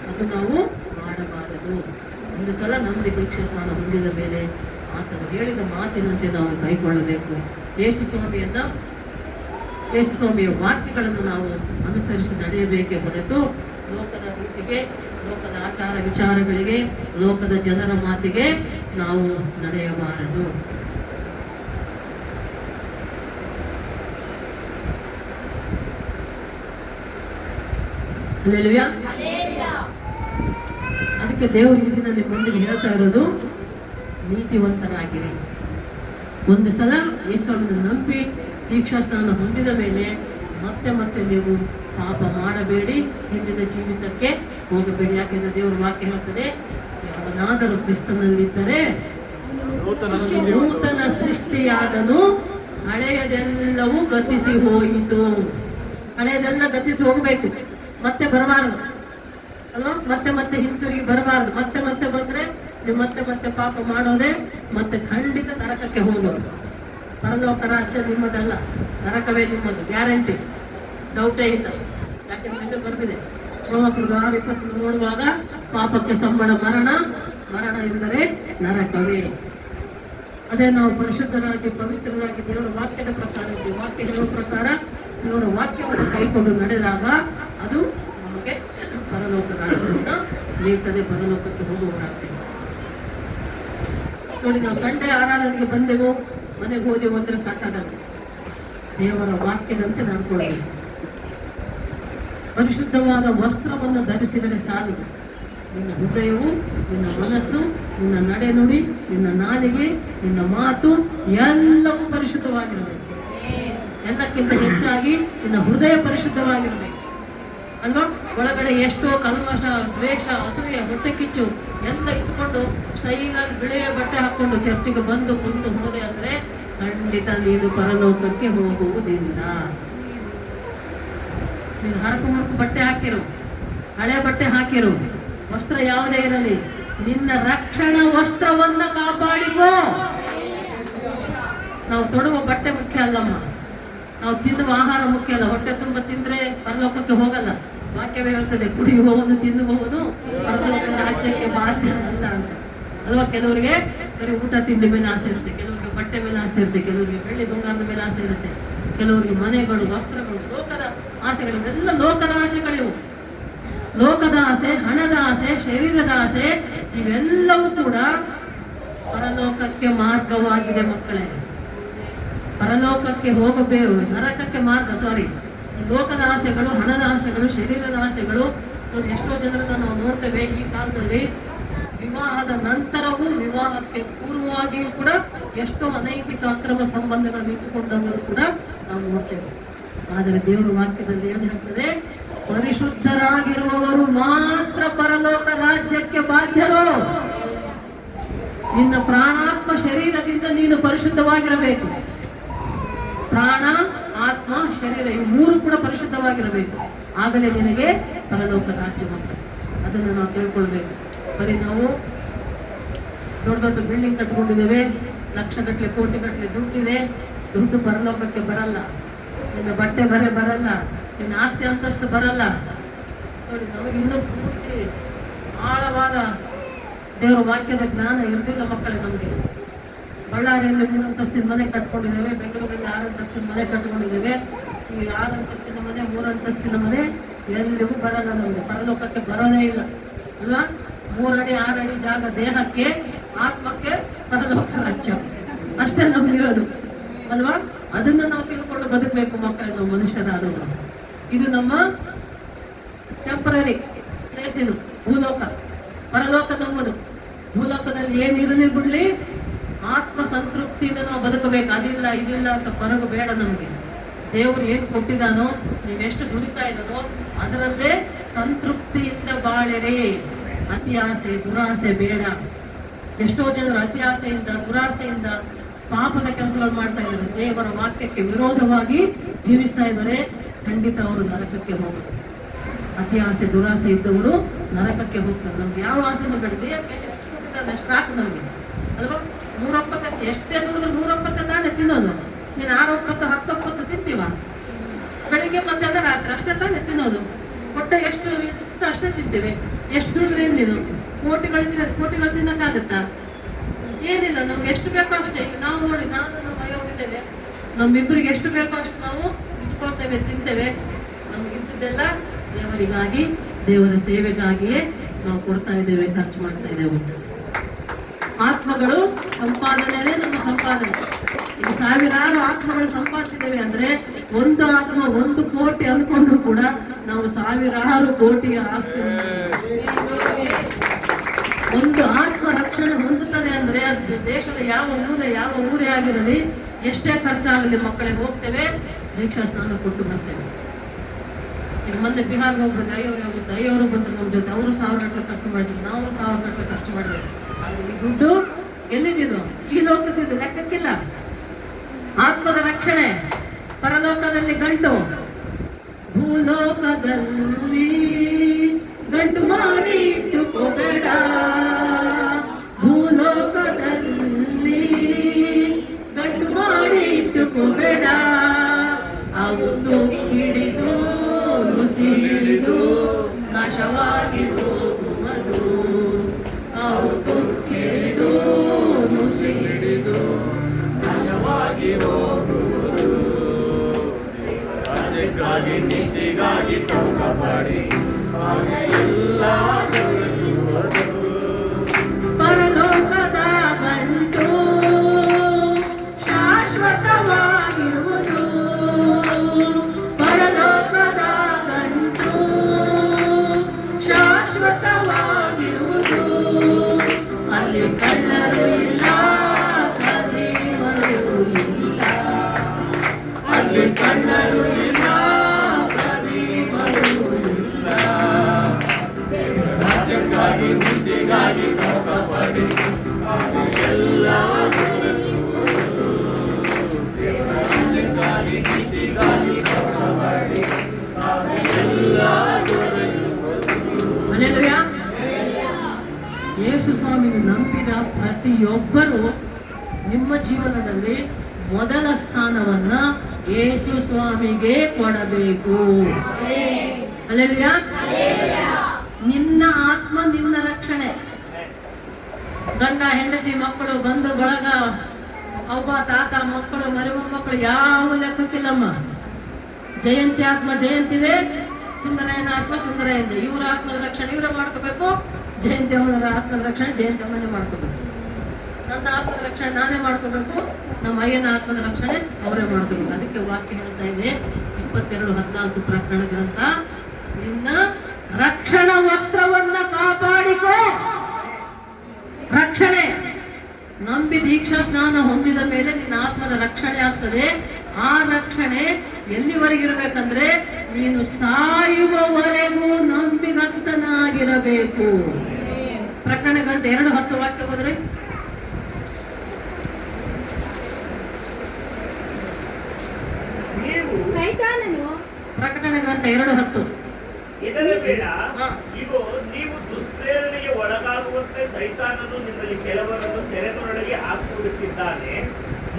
ಅದು ನಾವು ಮಾಡಬಾರದು. ಒಂದು ಸಲ ನಂಬಿ ದೀಕ್ಷಾ ಸ್ನಾನ ಹೊಂದಿದ ಮೇಲೆ ಆತನು ಹೇಳಿದ ಮಾತಿನಂತೆ ನಾವು ಕೈಗೊಳ್ಳಬೇಕು. ಯೇಸು ಸ್ವಾಮಿಯ ವಾಕ್ಯಗಳನ್ನು ನಾವು ಅನುಸರಿಸಿ ನಡೆಯಬೇಕೇ ಹೊರತು ಲೋಕದ ರೀತಿಗೆ, ಲೋಕದ ಆಚಾರ ವಿಚಾರಗಳಿಗೆ, ಲೋಕದ ಜನರ ಮಾತಿಗೆ ನಾವು ನಡೆಯಬಾರದು. ಹಲ್ಲೆಲೂಯಾ. ಅದಕ್ಕೆ ದೇವರು ಈ ದಿನ ನಿಮ್ಮ ಮುಂದೆ ಹೇಳ್ತಾ ಇರೋದು, ನೀತಿವಂತರಾಗಿರಿ. ಒಂದು ಸಲ ಯೇಸುವನ್ನು ನಂಬಿ ದೀಕ್ಷಾ ಸ್ನಾನ ಹೊಂದಿದ ಮೇಲೆ ಮತ್ತೆ ಮತ್ತೆ ನೀವು ಪಾಪ ಮಾಡಬೇಡಿ, ಹಿಂದಿನ ಜೀವಿತಕ್ಕೆ ಹೋಗಬೇಡಿ. ಯಾಕೆಂದ್ರೆ ದೇವರ ವಾಕ್ಯ ಹೇಳ್ತದೆ, ಯಾವನಾದರೂ ಕ್ರಿಸ್ತನಲ್ಲಿದ್ದರೆ ನೂತನ ಸೃಷ್ಟಿಯಾದನು, ಹಳೆಯದೆಲ್ಲವೂ ಗತಿಸಿ ಹೋಯಿತು. ಹಳೆಯದೆಲ್ಲ ಗತಿಸಿ ಹೋಗಬೇಕು, ಮತ್ತೆ ಬರಬಾರದು ಅಲ್ವಾ? ಮತ್ತೆ ಮತ್ತೆ ಹಿಂತಿರುಗಿ ಬರಬಾರದು. ಮತ್ತೆ ಮತ್ತೆ ಬಂದ್ರೆ ನೀವು ಮತ್ತೆ ಮತ್ತೆ ಪಾಪ ಮಾಡೋದೇ, ಮತ್ತೆ ಖಂಡಿತ ನರಕಕ್ಕೆ ಹೋಗೋದು. ಪರಲೋಕ ರಾಜ್ಯ ನಿಮ್ಮದಲ್ಲ, ನರಕವೇ ನಿಮ್ಮದು, ಗ್ಯಾರಂಟಿ, ಡೌಟೇ ಇಲ್ಲ. ಯಾಕೆಂದ್ರೆ ಬರ್ತಿದೆ ರೋಮಪುರದ 6:20 ನೋಡುವಾಗ, ಪಾಪಕ್ಕೆ ಸಂಬಳ ಮರಣ, ಮರಣ ಎಂದರೆ ನರಕವೇ. ಅದೇ ನಾವು ಪರಿಶುದ್ಧರಾಗಿ ಪವಿತ್ರರಾಗಿ ದೇವರ ವಾಕ್ಯದ ಪ್ರಕಾರ, ವಾಕ್ಯ ಹೇಳುವ ಪ್ರಕಾರ ದೇವರ ವಾಕ್ಯವನ್ನು ಕೈಕೊಂಡು ನಡೆದಾಗ ಅದು ನಮಗೆ ಪರಲೋಕ ರಾಜ್ಯವನ್ನು ನೀಡ್ತದೆ, ಪರಲೋಕಕ್ಕೆ ಹೋಗುವವರಾಗ್ತದೆ. ನೋಡಿ, ನಾವು ಸಂಡೆ ಆರಾಧನೆಗೆ ಬಂದೆವು, ಮನೆಗೆ ಹೋದೆವು ಅಂದ್ರೆ ಸಾಕಾಗಲ್ಲ. ದೇವರ ವಾಕ್ಯದಂತೆ ನಡ್ಕೊಳ್ಬೇಕು. ಪರಿಶುದ್ಧವಾದ ವಸ್ತ್ರವನ್ನು ಧರಿಸಿದರೆ ಸಾಲದು. ನಿನ್ನ ಹೃದಯವು, ನಿನ್ನ ಮನಸ್ಸು, ನಿನ್ನ ನಡೆನುಡಿ, ನಿನ್ನ ನಾಲಿಗೆ, ನಿನ್ನ ಮಾತು ಎಲ್ಲವೂ ಪರಿಶುದ್ಧವಾಗಿರಬೇಕು. ಎಲ್ಲಕ್ಕಿಂತ ಹೆಚ್ಚಾಗಿ ನಿನ್ನ ಹೃದಯ ಪರಿಶುದ್ಧವಾಗಿರಬೇಕು ಅಲ್ವಾ? ಒಳಗಡೆ ಎಷ್ಟೋ ಕಲ್ಮಶ, ದ್ವೇಷ, ಅಸೂಯೆ, ಹೊಟ್ಟೆ ಕಿಚ್ಚು ಎಲ್ಲ ಇಟ್ಕೊಂಡು ಕೈಗಾಗಿ ಬಿಳೆಯ ಬಟ್ಟೆ ಹಾಕೊಂಡು ಚರ್ಚಿಗೆ ಬಂದು ಕುಂತು ಹೋದೆ ಅಂದ್ರೆ ಖಂಡಿತ ನೀನು ಪರಲೋಕಕ್ಕೆ ಹೋಗುವುದಿಲ್ಲ. ನೀನು ಹರಕು ಮುರುಕು ಬಟ್ಟೆ ಹಾಕಿರು, ಹಳೆ ಬಟ್ಟೆ ಹಾಕಿರು, ವಸ್ತ್ರ ಯಾವುದೇ ಇರಲಿ, ನಿನ್ನ ರಕ್ಷಣಾ ವಸ್ತ್ರವನ್ನ ಕಾಪಾಡಿಕೋ. ನಾವು ತೊಡುವ ಬಟ್ಟೆ ಮುಖ್ಯ ಅಲ್ಲಮ್ಮ, ನಾವು ತಿನ್ನುವ ಆಹಾರ ಮುಖ್ಯ ಅಲ್ಲ. ಹೊಟ್ಟೆ ತುಂಬ ತಿಂದ್ರೆ ಪರಲೋಕಕ್ಕೆ ಹೋಗಲ್ಲ. ವಾಕ್ಯವೇ ಹೇಳ್ತದೆ, ಕುಡಿಯುವವನು ತಿನ್ನುವವನು ಪರಲೋಕ ರಾಜ್ಯಕ್ಕೆ ಬಾಧ್ಯ ಅಲ್ಲ ಅಂತ ಅಲ್ವಾ? ಕೆಲವರಿಗೆ ಬರೀ ಊಟ ತಿಂಡಿ ಮೇಲೆ ಆಸೆ ಇರುತ್ತೆ, ಕೆಲವರಿಗೆ ಬಟ್ಟೆ ಮೇಲೆ ಆಸೆ ಇರುತ್ತೆ, ಕೆಲವರಿಗೆ ಬೆಳ್ಳಿ ಬಂಗಾರದ ಮೇಲೆ ಆಸೆ ಇರುತ್ತೆ, ಕೆಲವರಿಗೆ ಮನೆಗಳು, ವಸ್ತ್ರಗಳು, ಲೋಕದ ಆಸೆಗಳು, ಇವೆಲ್ಲ ಲೋಕದ ಆಸೆಗಳಿವು. ಲೋಕದ ಆಸೆ, ಹಣದ ಆಸೆ, ಶರೀರದ ಆಸೆ, ಇವೆಲ್ಲವೂ ಕೂಡ ಪರಲೋಕಕ್ಕೆ ಮಾರ್ಗವಾಗಿದೆ ಮಕ್ಕಳೇ. ಪರಲೋಕಕ್ಕೆ ಹೋಗಬೇಕು, ನರಕಕ್ಕೆ ಮಾರ್ಗ. ಈ ಲೋಕದ ಆಸೆಗಳು, ಹಣದ ಆಸೆಗಳು, ಶರೀರದ ಆಸೆಗಳು, ಎಷ್ಟೋ ಜನರನ್ನ ನಾವು ನೋಡ್ತೇವೆ. ಈ ಕಾಲದಲ್ಲಿ ವಿವಾಹದ ನಂತರವೂ, ವಿವಾಹಕ್ಕೆ ಪೂರ್ವವಾಗಿಯೂ ಕೂಡ ಎಷ್ಟೋ ಅನೈತಿಕ ಅಕ್ರಮ ಸಂಬಂಧಗಳನ್ನು ಇಟ್ಟುಕೊಂಡವರು ಕೂಡ ನಾವು ನೋಡ್ತೇವೆ. ಆದರೆ ದೇವರ ವಾಕ್ಯದಲ್ಲಿ ಏನು ಹೇಳ್ತದೆ? ಪರಿಶುದ್ಧರಾಗಿರುವವರು ಮಾತ್ರ ಪರಲೋಕ ರಾಜ್ಯಕ್ಕೆ ಬಾಧ್ಯರು. ನಿನ್ನ ಪ್ರಾಣಾತ್ಮ ಶರೀರದಿಂದ ನೀನು ಪರಿಶುದ್ಧವಾಗಿರಬೇಕು. ಪ್ರಾಣ, ಆತ್ಮ, ಶರೀರ ಇವು ಮೂರು ಕೂಡ ಪರಿಶುದ್ಧವಾಗಿರಬೇಕು. ಆಗಲೇ ನಿನಗೆ ಪರಲೋಕ ರಾಜ್ಯ ಬಂತು. ಅದನ್ನು ನಾವು ತಿಳ್ಕೊಳ್ಬೇಕು. ಬರೀ ನಾವು ದೊಡ್ಡ ದೊಡ್ಡ ಬಿಲ್ಡಿಂಗ್ ಕಟ್ಕೊಂಡಿದ್ದೇವೆ, ಲಕ್ಷಗಟ್ಟಲೆ, ಕೋಟಿಗಟ್ಟಲೆ ದುಡ್ಡಿದೆ, ದುಡ್ಡು ಪರಲೋಕಕ್ಕೆ ಬರಲ್ಲ. ನಿನ್ನ ಬಟ್ಟೆ ಬರಲ್ಲ, ನಿನ್ನ ಆಸ್ತಿ ಅಂತಸ್ತು ಬರಲ್ಲ. ನೋಡಿ, ನಮಗೆ ಇನ್ನೂ ಪೂರ್ತಿ ಆಳವಾದ ದೇವರ ವಾಕ್ಯದ ಜ್ಞಾನ ಇರಲಿಲ್ಲ ಮಕ್ಕಳೇ. ನಮಗೆ ಬಳ್ಳಾರಿಯಲ್ಲಿ 3 ಅಂತಸ್ತಿನ ಮನೆ ಕಟ್ಕೊಂಡಿದ್ದೇವೆ, ಬೆಂಗಳೂರಲ್ಲಿ 6 ಅಂತಸ್ತಿನ ಮನೆ ಕಟ್ಕೊಂಡಿದ್ದೇವೆ. ಈ 6 ಅಂತಸ್ತಿನ ಮನೆ, 3 ಅಂತಸ್ತಿನ ಮನೆ ಎಲ್ಲಿಗೂ ಬರಲ್ಲ. ನಮಗೆ ಪರಲೋಕಕ್ಕೆ ಬರೋದೇ ಇಲ್ಲ ಅಲ್ವಾ? 3 ಅಡಿ 6 ಅಡಿ ಜಾಗ ದೇಹಕ್ಕೆ, ಆತ್ಮಕ್ಕೆ ಪರಲೋಕ ರಾಜ್ಯ ಅಷ್ಟೇ ನಮ್ಗಿರೋದು ಅಲ್ವಾ? ಅದನ್ನ ನಾವು ತಿಳ್ಕೊಂಡು ಬದುಕಬೇಕು ಮಕ್ಕಳೇ. ನಾವು ಮನುಷ್ಯರಾದವರು, ಇದು ನಮ್ಮ ಟೆಂಪರರಿ ಪ್ಲೇಸ್. ಇದು ಭೂಲೋಕ, ಪರಲೋಕ ನಮ್ಮದು. ಭೂಲೋಕದಲ್ಲಿ ಏನಿರಲಿ ಬಿಡ್ಲಿ, ಆತ್ಮ ಸಂತೃಪ್ತಿಯಿಂದ ನಾವು ಬದುಕಬೇಕು. ಅದಿಲ್ಲ ಇದಿಲ್ಲ ಅಂತ ಪರಗು ಬೇಡ ನಮಗೆ. ದೇವರು ಏನು ಕೊಟ್ಟಿದ್ದಾನೋ, ನೀವೆಷ್ಟು ದುಡಿತಾ ಇದ್ದಾನೋ ಅದರಲ್ಲೇ ಸಂತೃಪ್ತಿಯಿಂದ ಬಾಳಿರಿ. ಅತಿ ಆಸೆ, ದುರಾಸೆ ಬೇಡ. ಎಷ್ಟೋ ಜನರು ಅತಿ ಆಸೆಯಿಂದ, ದುರಾಸೆಯಿಂದ ಪಾಪದ ಕೆಲಸಗಳು ಮಾಡ್ತಾ ಇದ್ದಾರೆ, ದೇವರ ವಾಕ್ಯಕ್ಕೆ ವಿರೋಧವಾಗಿ ಜೀವಿಸ್ತಾ ಇದ್ದಾರೆ. ಖಂಡಿತ ಅವರು ನರಕಕ್ಕೆ ಹೋಗುತ್ತಾರೆ. ಅತಿ ಆಸೆ, ದುರಾಸೆ ಇದ್ದವರು ನರಕಕ್ಕೆ ಹೋಗ್ತಾರೆ. ನಮ್ಗೆ ಯಾವ ಆಸೆನೂ ಬೇಡ. ದೇಹಕ್ಕೆ ಎಷ್ಟು ಕೊಟ್ಟಿದ್ದಾರೆ ಅಷ್ಟು ಸಾಕು ನಮಗೆ ಅಲ್ವಾ? 100 ಎಷ್ಟೇ ದುಡಿದ್ರೆ 100 ತಾನೇ ತಿನ್ನೋದು. ನೀನು 6 10 ತಿಂತೀವ? ಬೆಳಿಗ್ಗೆ ಮಧ್ಯಾಹ್ನ ರಾತ್ರಿ ಅಷ್ಟೇ ತಾನೇ ತಿನ್ನೋದು. ಹೊಟ್ಟೆ ಎಷ್ಟು ಇಷ್ಟು ಅಷ್ಟೇ ತಿಂತೇವೆ. ಎಷ್ಟು ದುಡಿದ್ರೆ ಏನಿದು? ಕೋಟಿಗಳು ತಿನ್ನಕ್ಕಾಗತ್ತಾ? ಏನಿಲ್ಲ, ನಮ್ಗೆ ಎಷ್ಟು ಬೇಕೋ ಅಷ್ಟೇ. ಈಗ ನಾವು ನೋಡಿ, ನಾನು ಹೋಗಿದ್ದೇವೆ, ನಮ್ಮಿಬ್ಬರಿಗೆ ಎಷ್ಟು ಬೇಕೋ ಅಷ್ಟು ನಾವು ಇಟ್ಕೊಳ್ತೇವೆ, ತಿಂತೇವೆ. ನಮಗಿದ್ದೆಲ್ಲ ದೇವರಿಗಾಗಿ, ದೇವರ ಸೇವೆಗಾಗಿಯೇ ನಾವು ಕೊಡ್ತಾ ಇದ್ದೇವೆ, ಖರ್ಚು ಮಾಡ್ತಾ ಇದ್ದೇವೆ. ಆತ್ಮಗಳು ಸಂಪಾದನೆ ನಮ್ಮ ಸಂಪಾದನೆ. ಈಗ 1000 ಆತ್ಮಗಳು ಸಂಪಾದಿಸಿದ್ದೇವೆ ಅಂದ್ರೆ, ಒಂದು ಆತ್ಮ 1 ಕೋಟಿ ಅಂದ್ಕೊಂಡ್ರು ಕೂಡ ನಾವು 1000 ಕೋಟಿಯ ಆಸ್ತಿ. ಒಂದು ಆತ್ಮ ರಕ್ಷಣೆ ಹೊಂದುತ್ತದೆ ಅಂದ್ರೆ, ಅದು ದೇಶದ ಯಾವ ಊರೇ ಆಗಿರಲಿ, ಎಷ್ಟೇ ಖರ್ಚಾಗಲಿ ಮಕ್ಕಳೇ ಹೋಗ್ತೇವೆ, ದೀಕ್ಷಾ ಸ್ನಾನ ಕೊಟ್ಟು ಬರ್ತೇವೆ. ಈಗ ಮೊನ್ನೆ ಬಿಹಾರ್ಗೆ ಹೋಗ್ಬೇಕು, ಐವರು ಬಂದ್ರು ನಮ್ಮ ಜೊತೆ. ಅವರು 1000 ಗಟ್ಟಲೆ ಖರ್ಚು ಮಾಡಿದ್ರು, ನಾವು 1000 ಗಟ್ಟಲೆ ಖರ್ಚು ಮಾಡಿದ್ದೇವೆ. ಆದ್ರೆ ಈ ದುಡ್ಡು ಎಲ್ಲಿದ್ದೀನೋ ಈ ಲೋಕದಿಂದ ಲೆಕ್ಕಕ್ಕಿಲ್ಲ. ಆತ್ಮದ ರಕ್ಷಣೆ ಪರಲೋಕದಲ್ಲಿ ಗಂಟು, ಭೂಲೋಕದಲ್ಲಿ ಗಂಟು ಮಾಡಿ ಇಟ್ಟುಕೋಬೇಡ. ಭೂಲೋಕದಲ್ಲಿ ಗಂಟು ಮಾಡಿ ಸ್ವಸ್ಥವಾಗಿರುವುದು. ಅಲ್ಲಿ ಕಳ್ಳರು ಇಲ್ಲ, ಕದಿಮರು ಇಲ್ಲ. ಅಲ್ಲಿ ಕಳ್ಳರು ಇಲ್ಲ, ಕದಿಮರು ಇಲ್ಲ. ರಾಜ್ಯಕ್ಕಾಗಿ ಬುದ್ಧಿಗಾಗಿ ಪಡಿ ಎಲ್ಲ ರಾಜ್ಯಕ್ಕಾಗಿ ನೀತಿಗಾಗಿ ಪಡಿ ಎಲ್ಲ. ಹಲ್ಲೆಲೂಯಾ. ಯೇಸು ಸ್ವಾಮಿಯನ್ನು ನಂಬಿದ ಪ್ರತಿಯೊಬ್ಬರು ನಿಮ್ಮ ಜೀವನದಲ್ಲಿ ಮೊದಲ ಸ್ಥಾನವನ್ನ ಯೇಸು ಸ್ವಾಮಿಗೆ ಕೊಡಬೇಕು. ಹಲ್ಲೆಲೂಯಾ. ನಿನ್ನ ಆತ್ಮ ನಿನ್ನ ರಕ್ಷಣೆ. ಗಂಡ ಹೆಂಡತಿ ಮಕ್ಕಳು ಬಂಧು ಬಳಗ ಅವ್ವ ತಾತ ಮಕ್ಕಳು ಮರಿಮಕ್ಕಳು ಯಾವ ಲೆಕ್ಕಕ್ಕಿಲ್ಲಮ್ಮ. ಜಯಂತಿ ಆತ್ಮ ಜಯಂತಿದೆ, ಸುಂದರಾಯನ ಆತ್ಮ ಸುಂದರಾಯಂದೆ. ಇವರ ಆತ್ಮದ ರಕ್ಷಣೆ ಇವರೇ ಮಾಡ್ಕೋಬೇಕು, ಜಯಂತಿ ಅವರ ಆತ್ಮದ ರಕ್ಷಣೆ ಜಯಂತಿ ಅಮ್ಮನೇ ಮಾಡ್ಕೋಬೇಕು. ನನ್ನ ಆತ್ಮದ ರಕ್ಷಣೆ ನಾನೇ ಮಾಡ್ಕೋಬೇಕು, ನಮ್ಮ ಅಯ್ಯನ ಆತ್ಮದ ರಕ್ಷಣೆ ಅವರೇ ಮಾಡ್ಕೋಬೇಕು. ಅದಕ್ಕೆ ವಾಕ್ಯ ಹೇಳ್ತಾ ಇದೆ 22:14 ಪ್ರಕರಣ ಗ್ರಂಥ, ನಿನ್ನ ರಕ್ಷಣಾ ವಸ್ತ್ರವನ್ನ ಕಾಪಾಡಿಕೋ. ರಕ್ಷಣೆ ನಂಬಿ ದೀಕ್ಷಾ ಸ್ನಾನ ಹೊಂದಿದ ಮೇಲೆ ನಿನ್ನ ಆತ್ಮದ ರಕ್ಷಣೆ ಆಗ್ತದೆ. ಆ ರಕ್ಷಣೆ ಎಲ್ಲಿವರೆಗಿರಬೇಕಂದ್ರೆ ನೀನು ಸಾಯುವವರೆಗೂ ನಂಬಿಗಸ್ತನಾಗಿರಬೇಕು. ಪ್ರಕರಣ ಗ್ರಂಥ 2:10 ವಾಕ್ಯ ಹೋದ್ರೆ, ಸೈತಾನನು ಪ್ರಕಟಣ ಗ್ರಂಥ 2:10. ಇದರ ಬೇಡ, ಇಗೋ ನೀವು ದುಷ್ಪ್ರೇರಣೆಗೆ ಒಳಗಾಗುವಂತೆ ಸೈತಾನನು ನಿಮ್ಮಲ್ಲಿ ಕೆಲವರನ್ನು ಸೆರೆಮನೆಯೊಳಗೆ ಹಾಕಿಬಿಡುತ್ತಿದ್ದಾನೆ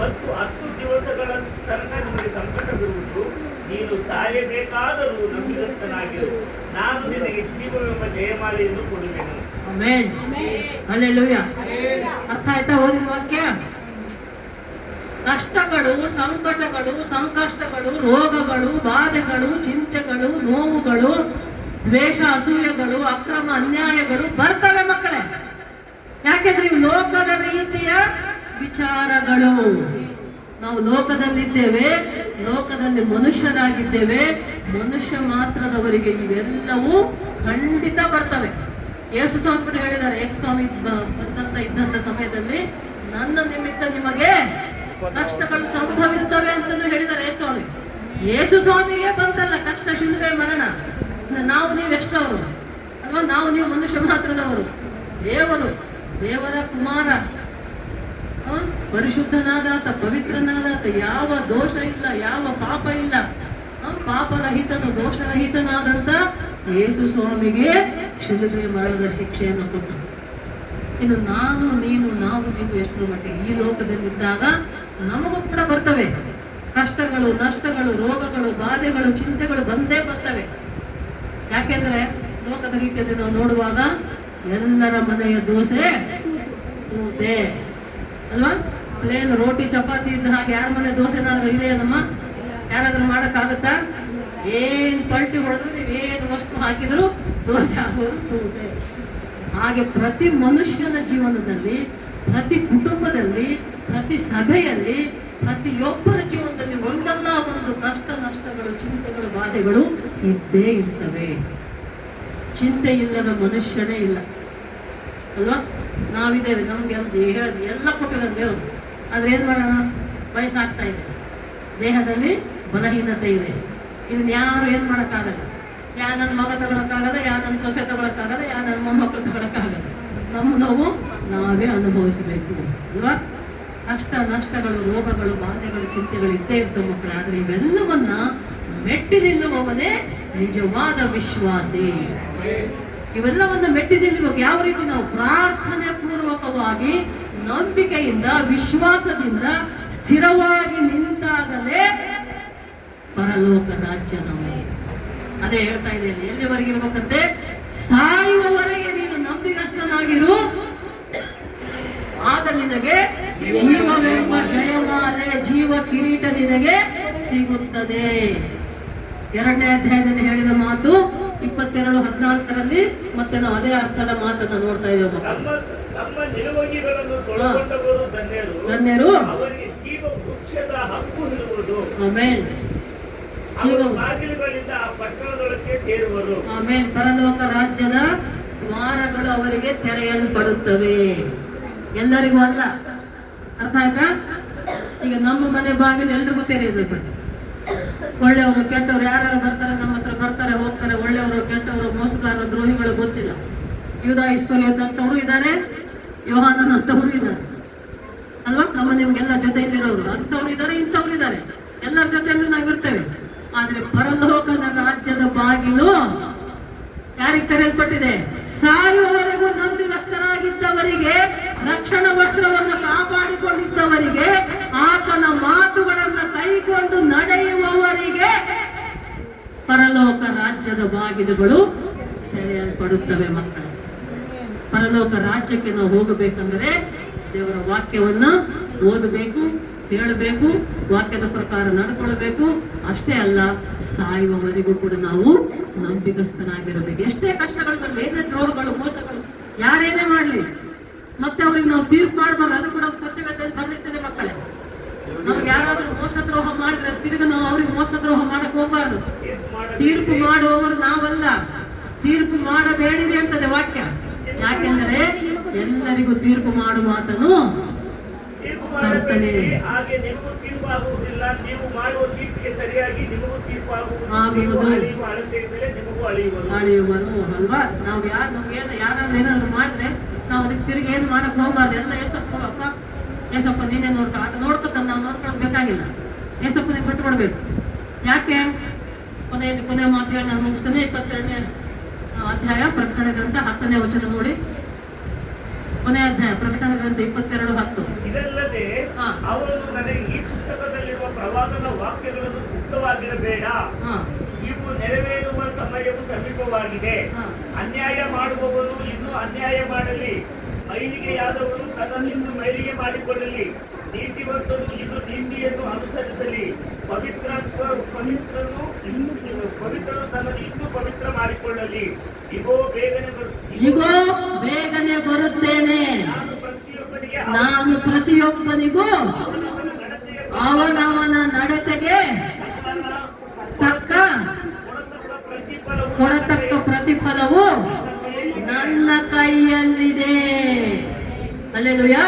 ಮತ್ತು 10 ದಿವಸಗಳ ತನಕ ನಿಮಗೆ ಸಂಕಟ ಬಿಡುವುದು. ನೀನು ಸಾಯಬೇಕಾದರೂ ನಂಬಿಗಸ್ತನಾಗಿರು, ನಾನು ನಿನಗೆ ಜೀವವೆಂಬ ಜಯಮಾಲೆಯನ್ನು ಕೊಡುವೆನು. ಆಮೆನ್. ಹಲ್ಲೆಲೂಯಾ. ಅರ್ಥ ಆಯ್ತಾ ಓದಿದ ವಾಕ್ಯ? ಕಷ್ಟಗಳು, ಸಂಕಟಗಳು, ಸಂಕಷ್ಟಗಳು, ರೋಗಗಳು, ಬಾಧೆಗಳು, ಚಿಂತೆಗಳು, ನೋವುಗಳು, ದ್ವೇಷ, ಅಸೂಯೆಗಳು, ಅಕ್ರಮ, ಅನ್ಯಾಯಗಳು ಬರ್ತವೆ ಮಕ್ಕಳೇ. ಯಾಕೆಂದ್ರೆ ಇವು ಲೋಕದ ರೀತಿಯ ವಿಚಾರಗಳು. ನಾವು ಲೋಕದಲ್ಲಿದ್ದೇವೆ, ಲೋಕದಲ್ಲಿ ಮನುಷ್ಯರಾಗಿದ್ದೇವೆ. ಮನುಷ್ಯ ಮಾತ್ರದವರಿಗೆ ಇವೆಲ್ಲವೂ ಖಂಡಿತ ಬರ್ತವೆ. ಯೇಸು ಸ್ವಾಮಿ ಹೇಳಿದ್ದಾರೆ, ಯೇಸು ಸ್ವಾಮಿ ಇದ್ದಂತ ಸಮಯದಲ್ಲಿ ನನ್ನ ನಿಮಿತ್ತ ನಿಮಗೆ ಕಷ್ಟಗಳು ಸಂಭವಿಸ್ತವೆ ಅಂತಲೂ ಹೇಳಿದ್ದಾರೆ ಯೇಸು ಸ್ವಾಮಿ. ಯೇಸು ಸ್ವಾಮಿಗೆ ಬಂತಲ್ಲ ಕಷ್ಟ, ಶಿಲುಬೆ ಮರಣ. ನಾವು ನೀವು ಎಷ್ಟವರು ಅಲ್ವಾ? ನಾವು ನೀವು ಮನುಷ್ಯ ಮಾತ್ರದವರು. ದೇವರ ಕುಮಾರ, ಪರಿಶುದ್ಧನಾದಾತ, ಪವಿತ್ರನಾದಾತ, ಯಾವ ದೋಷ ಇಲ್ಲ, ಯಾವ ಪಾಪ ಇಲ್ಲ, ಪಾಪರಹಿತನು, ದೋಷರಹಿತನಾದಂತ ಯೇಸು ಸ್ವಾಮಿಗೆ ಶಿಲುಬೆ ಮರಣದ ಶಿಕ್ಷೆಯನ್ನು ಕೊಟ್ಟರು. ಇನ್ನು ನಾನು ನೀನು ನಾವು ನೀವು ಎಷ್ಟರ ಮಟ್ಟಿಗೆ ಈ ಲೋಕದಲ್ಲಿದ್ದಾಗ ನಮಗೂ ಕೂಡ ಬರ್ತವೆ ಕಷ್ಟಗಳು, ನಷ್ಟಗಳು, ರೋಗಗಳು, ಬಾಧೆಗಳು, ಚಿಂತೆಗಳು ಬಂದೇ ಬರ್ತವೆ. ಯಾಕೆಂದ್ರೆ ಲೋಕದ ರೀತಿಯಲ್ಲಿ ನಾವು ನೋಡುವಾಗ ಎಲ್ಲರ ಮನೆಯ ದೋಸೆ ತೂತೆ ಅಲ್ವಾ? ಪ್ಲೇನ್ ರೋಟಿ ಚಪಾತಿ ಇದ್ದ ಹಾಗೆ ಯಾರ ಮನೆ ದೋಸೆನಾದ್ರೂ ಇದೆ ನಮ್ಮ? ಯಾರಾದ್ರೂ ಮಾಡಕ್ಕಾಗತ್ತಾ? ಏನ್ ಪಲ್ಟಿ ಹೊಡೆದ್ರು, ನೀವೇನು ವಸ್ತು ಹಾಕಿದ್ರು ದೋಸೆ ಆಗೋದು ತೂತೆ. ಹಾಗೆ ಪ್ರತಿ ಮನುಷ್ಯನ ಜೀವನದಲ್ಲಿ, ಪ್ರತಿ ಕುಟುಂಬದಲ್ಲಿ, ಪ್ರತಿ ಸಭೆಯಲ್ಲಿ, ಪ್ರತಿಯೊಬ್ಬರ ಜೀವನದಲ್ಲಿ ಒಂದಲ್ಲ ಒಂದು ಕಷ್ಟ, ನಷ್ಟಗಳು, ಚಿಂತೆಗಳು, ಬಾಧೆಗಳು ಇದ್ದೇ ಇರ್ತವೆ. ಚಿಂತೆ ಇಲ್ಲದ ಮನುಷ್ಯನೇ ಇಲ್ಲ ಅಲ್ವಾ? ನಾವಿದ್ದೇವೆ, ನಮ್ಗೆ ದೇಹ ಎಲ್ಲ ಕೊಟ್ಟಿರೋ ದೇವರು. ಆದ್ರೆ ಏನ್ ಮಾಡೋಣ? ವಯಸ್ಸಾಗ್ತಾ ಇದೆ, ದೇಹದಲ್ಲಿ ಬಲಹೀನತೆ ಇದೆ. ಇದನ್ನ ಯಾರು ಏನ್ ಮಾಡಕ್ಕಾಗಲ್ಲ. ಯಾ ನನ್ನ ಮಗ ತಗೊಳಕ್ಕಾಗಲ್ಲ, ಯಾ ನನ್ನ ಸೊಸೆ ತಗೊಳಕ್ಕಾಗಲ್ಲ, ಯಾ ನನ್ನ ಮೊಮ್ಮಕ್ಕಳು ತಗೊಳಕ್ಕಾಗಲ್ಲ. ನಮ್ಮ ನೋವು ನಾವೇ ಅನುಭವಿಸಬೇಕು ಅಲ್ವಾ? ಕಷ್ಟ, ನಷ್ಟಗಳು, ರೋಗಗಳು, ಬಾಧೆಗಳು, ಚಿಂತೆಗಳು ಇದ್ದೇ ಇರ್ತವೆ ಮಕ್ಕಳು. ಆದ್ರೆ ಇವೆಲ್ಲವನ್ನ ಮೆಟ್ಟಿ ನಿಲ್ಲುವವನೇ ನಿಜವಾದ ವಿಶ್ವಾಸಿ. ಇವೆಲ್ಲವನ್ನ ಮೆಟ್ಟಿ ನಿಲ್ಲುವಾಗ ಯಾವ ರೀತಿ ನಾವು ಪ್ರಾರ್ಥನೆ ಪೂರ್ವಕವಾಗಿ ನಂಬಿಕೆಯಿಂದ ವಿಶ್ವಾಸದಿಂದ ಸ್ಥಿರವಾಗಿ ನಿಂತಾಗಲೇ ಪರಲೋಕ ರಾಜ್ಯ ನಾವು. ಅದೇ ಹೇಳ್ತಾ ಇದ್ದೇನೆ, ಎಲ್ಲಿವರೆಗೆ ಇರ್ಬೇಕಂತೆ? ಸಾಯುವವರೆಗೆ ನೀನು ನಂಬಿಗಸ್ತನಾಗಿರು, ಆಗ ನಿನಗೆ ಜೀವವೆಂಬ ಜಯಮಾಲೆ, ಜೀವ ಕಿರೀಟ ನಿನಗೆ ಸಿಗುತ್ತದೆ. 2ನೇ ಅಧ್ಯಾಯದಲ್ಲಿ ಹೇಳಿದ ಮಾತು 22:14 ಮತ್ತೆ ನಾವು ಅದೇ ಅರ್ಥದ ಮಾತನ್ನ ನೋಡ್ತಾ ಇದ್ದೇವೆ. ನಮ್ಮ ನಿಲುವಂಗಿಗಳನ್ನು ತೊಳೆದುಕೊಂಡವರು ಧನ್ಯರು, ಅವರಿಗೆ ಜೀವ ವೃಕ್ಷದ ಹಕ್ಕು ಇರುವುದು. ಆಮೆನ್. ಬಾಗಿಲುಗಳಿಂದ ಆ ಪಟ್ಟಣದೊಳಕ್ಕೆ ಸೇರುವರು. ಆಮೆನ್. ಪರಲೋಕ ರಾಜ್ಯದ ದ್ವಾರಗಳು ಅವರಿಗೆ ತೆರೆಯಲ್ಪಡುತ್ತವೆ. ಎಲ್ಲರಿಗೂ ಅಲ್ಲ, ಅರ್ಥ ಆಯ್ತಾ? ಈಗ ನಮ್ಮ ಮನೆ ಬಾಗಿಲು ಎಲ್ರಿಗೂ ತೆರೆಯಬೇಕು. ಒಳ್ಳೆಯವರು ಕೆಟ್ಟವರು ಯಾರ್ಯಾರು ಬರ್ತಾರೆ, ನಮ್ಮ ಹತ್ರ ಬರ್ತಾರೆ ಹೋಗ್ತಾರೆ, ಒಳ್ಳೆಯವರು ಕೆಟ್ಟವರು ಮೋಸಗಾರರು ದ್ರೋಹಿಗಳು ಗೊತ್ತಿಲ್ಲ. ಯೂದ ಇಸ್ಕರಿಯೋತ ಅಂತವ್ರು ಇದ್ದಾರೆ, ಯೋಹಾನನ್ ಅಂತವ್ರು ಇದ್ದಾರೆ ಅಲ್ವಾ? ನಮ್ಮ ನಿಮ್ಗೆಲ್ಲ ಜೊತೆಯಲ್ಲಿರೋರು ಅಂತವ್ರು ಇದ್ದಾರೆ, ಇಂಥವ್ರು ಇದ್ದಾರೆ, ಎಲ್ಲರ ಜೊತೆಯಲ್ಲೂ ನಾವು ಇರ್ತೇವೆ. ಆದ್ರೆ ಪರಲೋಕದ ರಾಜ್ಯದ ಬಾಗಿಲು ಯಾರಿಗೆ ತೆರೆಯಲ್ಪಟ್ಟಿದೆ? ಸಾಯುವವರೆಗೂ ನಂಬಿಗಸ್ತರಾಗಿದ್ದವರಿಗೆ, ರಕ್ಷಣಾ ವಸ್ತ್ರವನ್ನು ಕಾಪಾಡಿಕೊಂಡಿದ್ದವರಿಗೆ, ಆತನ ಮಾತುಗಳನ್ನು ಕೈಕೊಂಡು ನಡೆಯುವವರಿಗೆ ಪರಲೋಕ ರಾಜ್ಯದ ಬಾಗಿಲುಗಳು ತೆರೆಯಲ್ಪಡುತ್ತವೆ. ಮಕ್ಕಳು, ಪರಲೋಕ ರಾಜ್ಯಕ್ಕೆ ನಾವು ಹೋಗಬೇಕಂದ್ರೆ ದೇವರ ವಾಕ್ಯವನ್ನ ಓದಬೇಕು, ಕೇಳಬೇಕು, ವಾಕ್ಯದ ಪ್ರಕಾರ ನಡ್ಕೊಳ್ಬೇಕು. ಅಷ್ಟೇ ಅಲ್ಲ, ಸಾಯುವವರೆಗೂ ಕೂಡ ನಾವು ನಂಬಿಕಸ್ಥನಾಗಿರಬೇಕು. ಎಷ್ಟೇ ಕಷ್ಟಗಳು ಬರಲಿ, ಏನೇ ದ್ರೋಹಗಳು, ಮೋಸಗಳು ಯಾರೇನೇ ಮಾಡ್ಲಿ, ಮತ್ತೆ ಅವ್ರಿಗೆ ನಾವು ತೀರ್ಪು ಮಾಡಬಾರ್ದು. ಅದು ಕೂಡ ಸತ್ಯವೇದದಲ್ಲಿ ಬರ್ಲಿರ್ತದೆ ಮಕ್ಕಳೇ. ನಮ್ಗೆ ಯಾರಾದ್ರೂ ಮೋಸ ದ್ರೋಹ ಮಾಡಿದ್ರೆ ತಿರುಗಿ ನಾವು ಅವ್ರಿಗೆ ಮೋಸ ದ್ರೋಹ ಮಾಡಕ್ ಹೋಗ್ಬಾರ್ದು. ತೀರ್ಪು ಮಾಡುವವರು ನಾವಲ್ಲ, ತೀರ್ಪು ಮಾಡಬೇಡಿರಿ ಅಂತದೆ ವಾಕ್ಯ. ಯಾಕೆಂದರೆ ಎಲ್ಲರಿಗೂ ತೀರ್ಪು ಮಾಡುವ ಆತನು ಕರ್ತನೇ. ಹಾಗೆ ನಿಮಗೂ ತೀರ್ಪು ಆಗುವುದಿಲ್ಲ, ನೀವು ಮಾಡುವ ತೀರ್ಪಿಗೆ ಸರಿಯಾಗಿ ನಿಮಗೂ ತೀರ್ಪು ಆಗುವುದು ಅಳಿಯುವರು ಅಲ್ವಾ? ನಾವು ಯಾರಾದ್ರೂ ಏನಾದ್ರು ಮಾಡಿದ್ರೆ ನಾವು ಅದಕ್ಕೆ ತಿರುಗಿ ಏನು ಮಾಡಕ್ ಹೋಗ್ಬಾರ್ದು. ಎಲ್ಲ ಏಸಪ್ಪ ನೀನೇ ನೋಡ್ಕೊ, ಆತ ನೋಡ್ಕೊತಾನೆ, ನಾವು ನೋಡ್ಕೊಳ್ಳೋದು ಬೇಕಾಗಿಲ್ಲ. ಏಸಪ್ಪನಿಗೆ ಬಿಟ್ಟು ಕೊಡ್ಬೇಕು. ಯಾಕೆ? ಕೊನೆ ಮಾತು ಹೇಳಿ ನಾನು ಮುಗಿಸ್ತೇನೆ. 22ನೇ ಅಧ್ಯಾಯ ಪ್ರಕಟಣೆ ಗ್ರಂಥ 10ನೇ ವಚನ ನೋಡಿ. ಕೊನೆ ಅಧ್ಯಾಯ ಪ್ರಕಟಣೆ ಗ್ರಂಥ 22:10. ಇದಲ್ಲದೆ ಅವರು ನನಗೆ ಈ ಪುಸ್ತಕದಲ್ಲಿರುವ ಪ್ರವಾದನ ವಾಕ್ಯಗಳನ್ನು ಗುಪ್ತವಾಗಿರಬೇಡ, ಇವು ನೆರವೇರುವ ಸಮಯವು ಸಮೀಪವಾಗಿದೆ. ಅನ್ಯಾಯ ಮಾಡುವವರು ಇನ್ನೂ ಅನ್ಯಾಯ ಮಾಡಲಿ, ಮೈಲಿಗೆಯಾದವರು ತನ್ನನ್ನು ಮೈಲಿಗೆ ಮಾಡಿಕೊಳ್ಳಲಿ, ನೀತಿವಂತನು ಇನ್ನು ನೀತಿಯನ್ನು ಅನುಸರಿಸಲಿ, ಪವಿತ್ರನು ತನ್ನನ್ನು ಇನ್ನೂ ಪವಿತ್ರ ಮಾಡಿಕೊಳ್ಳಲಿ. ಇಗೋ ಬೇಗನೆ ಬರುತ್ತೇನೆ, ನಾನು ಪ್ರತಿಯೊಬ್ಬನಿಗೂ ಅವನವನ ನಡತೆಗೆ ತಕ್ಕ ಕೊಡತಕ್ಕ ಪ್ರತಿಫಲವು ನನ್ನ ಕೈಯಲ್ಲಿದೆ. ಹಲ್ಲೆಲೂಯಾ.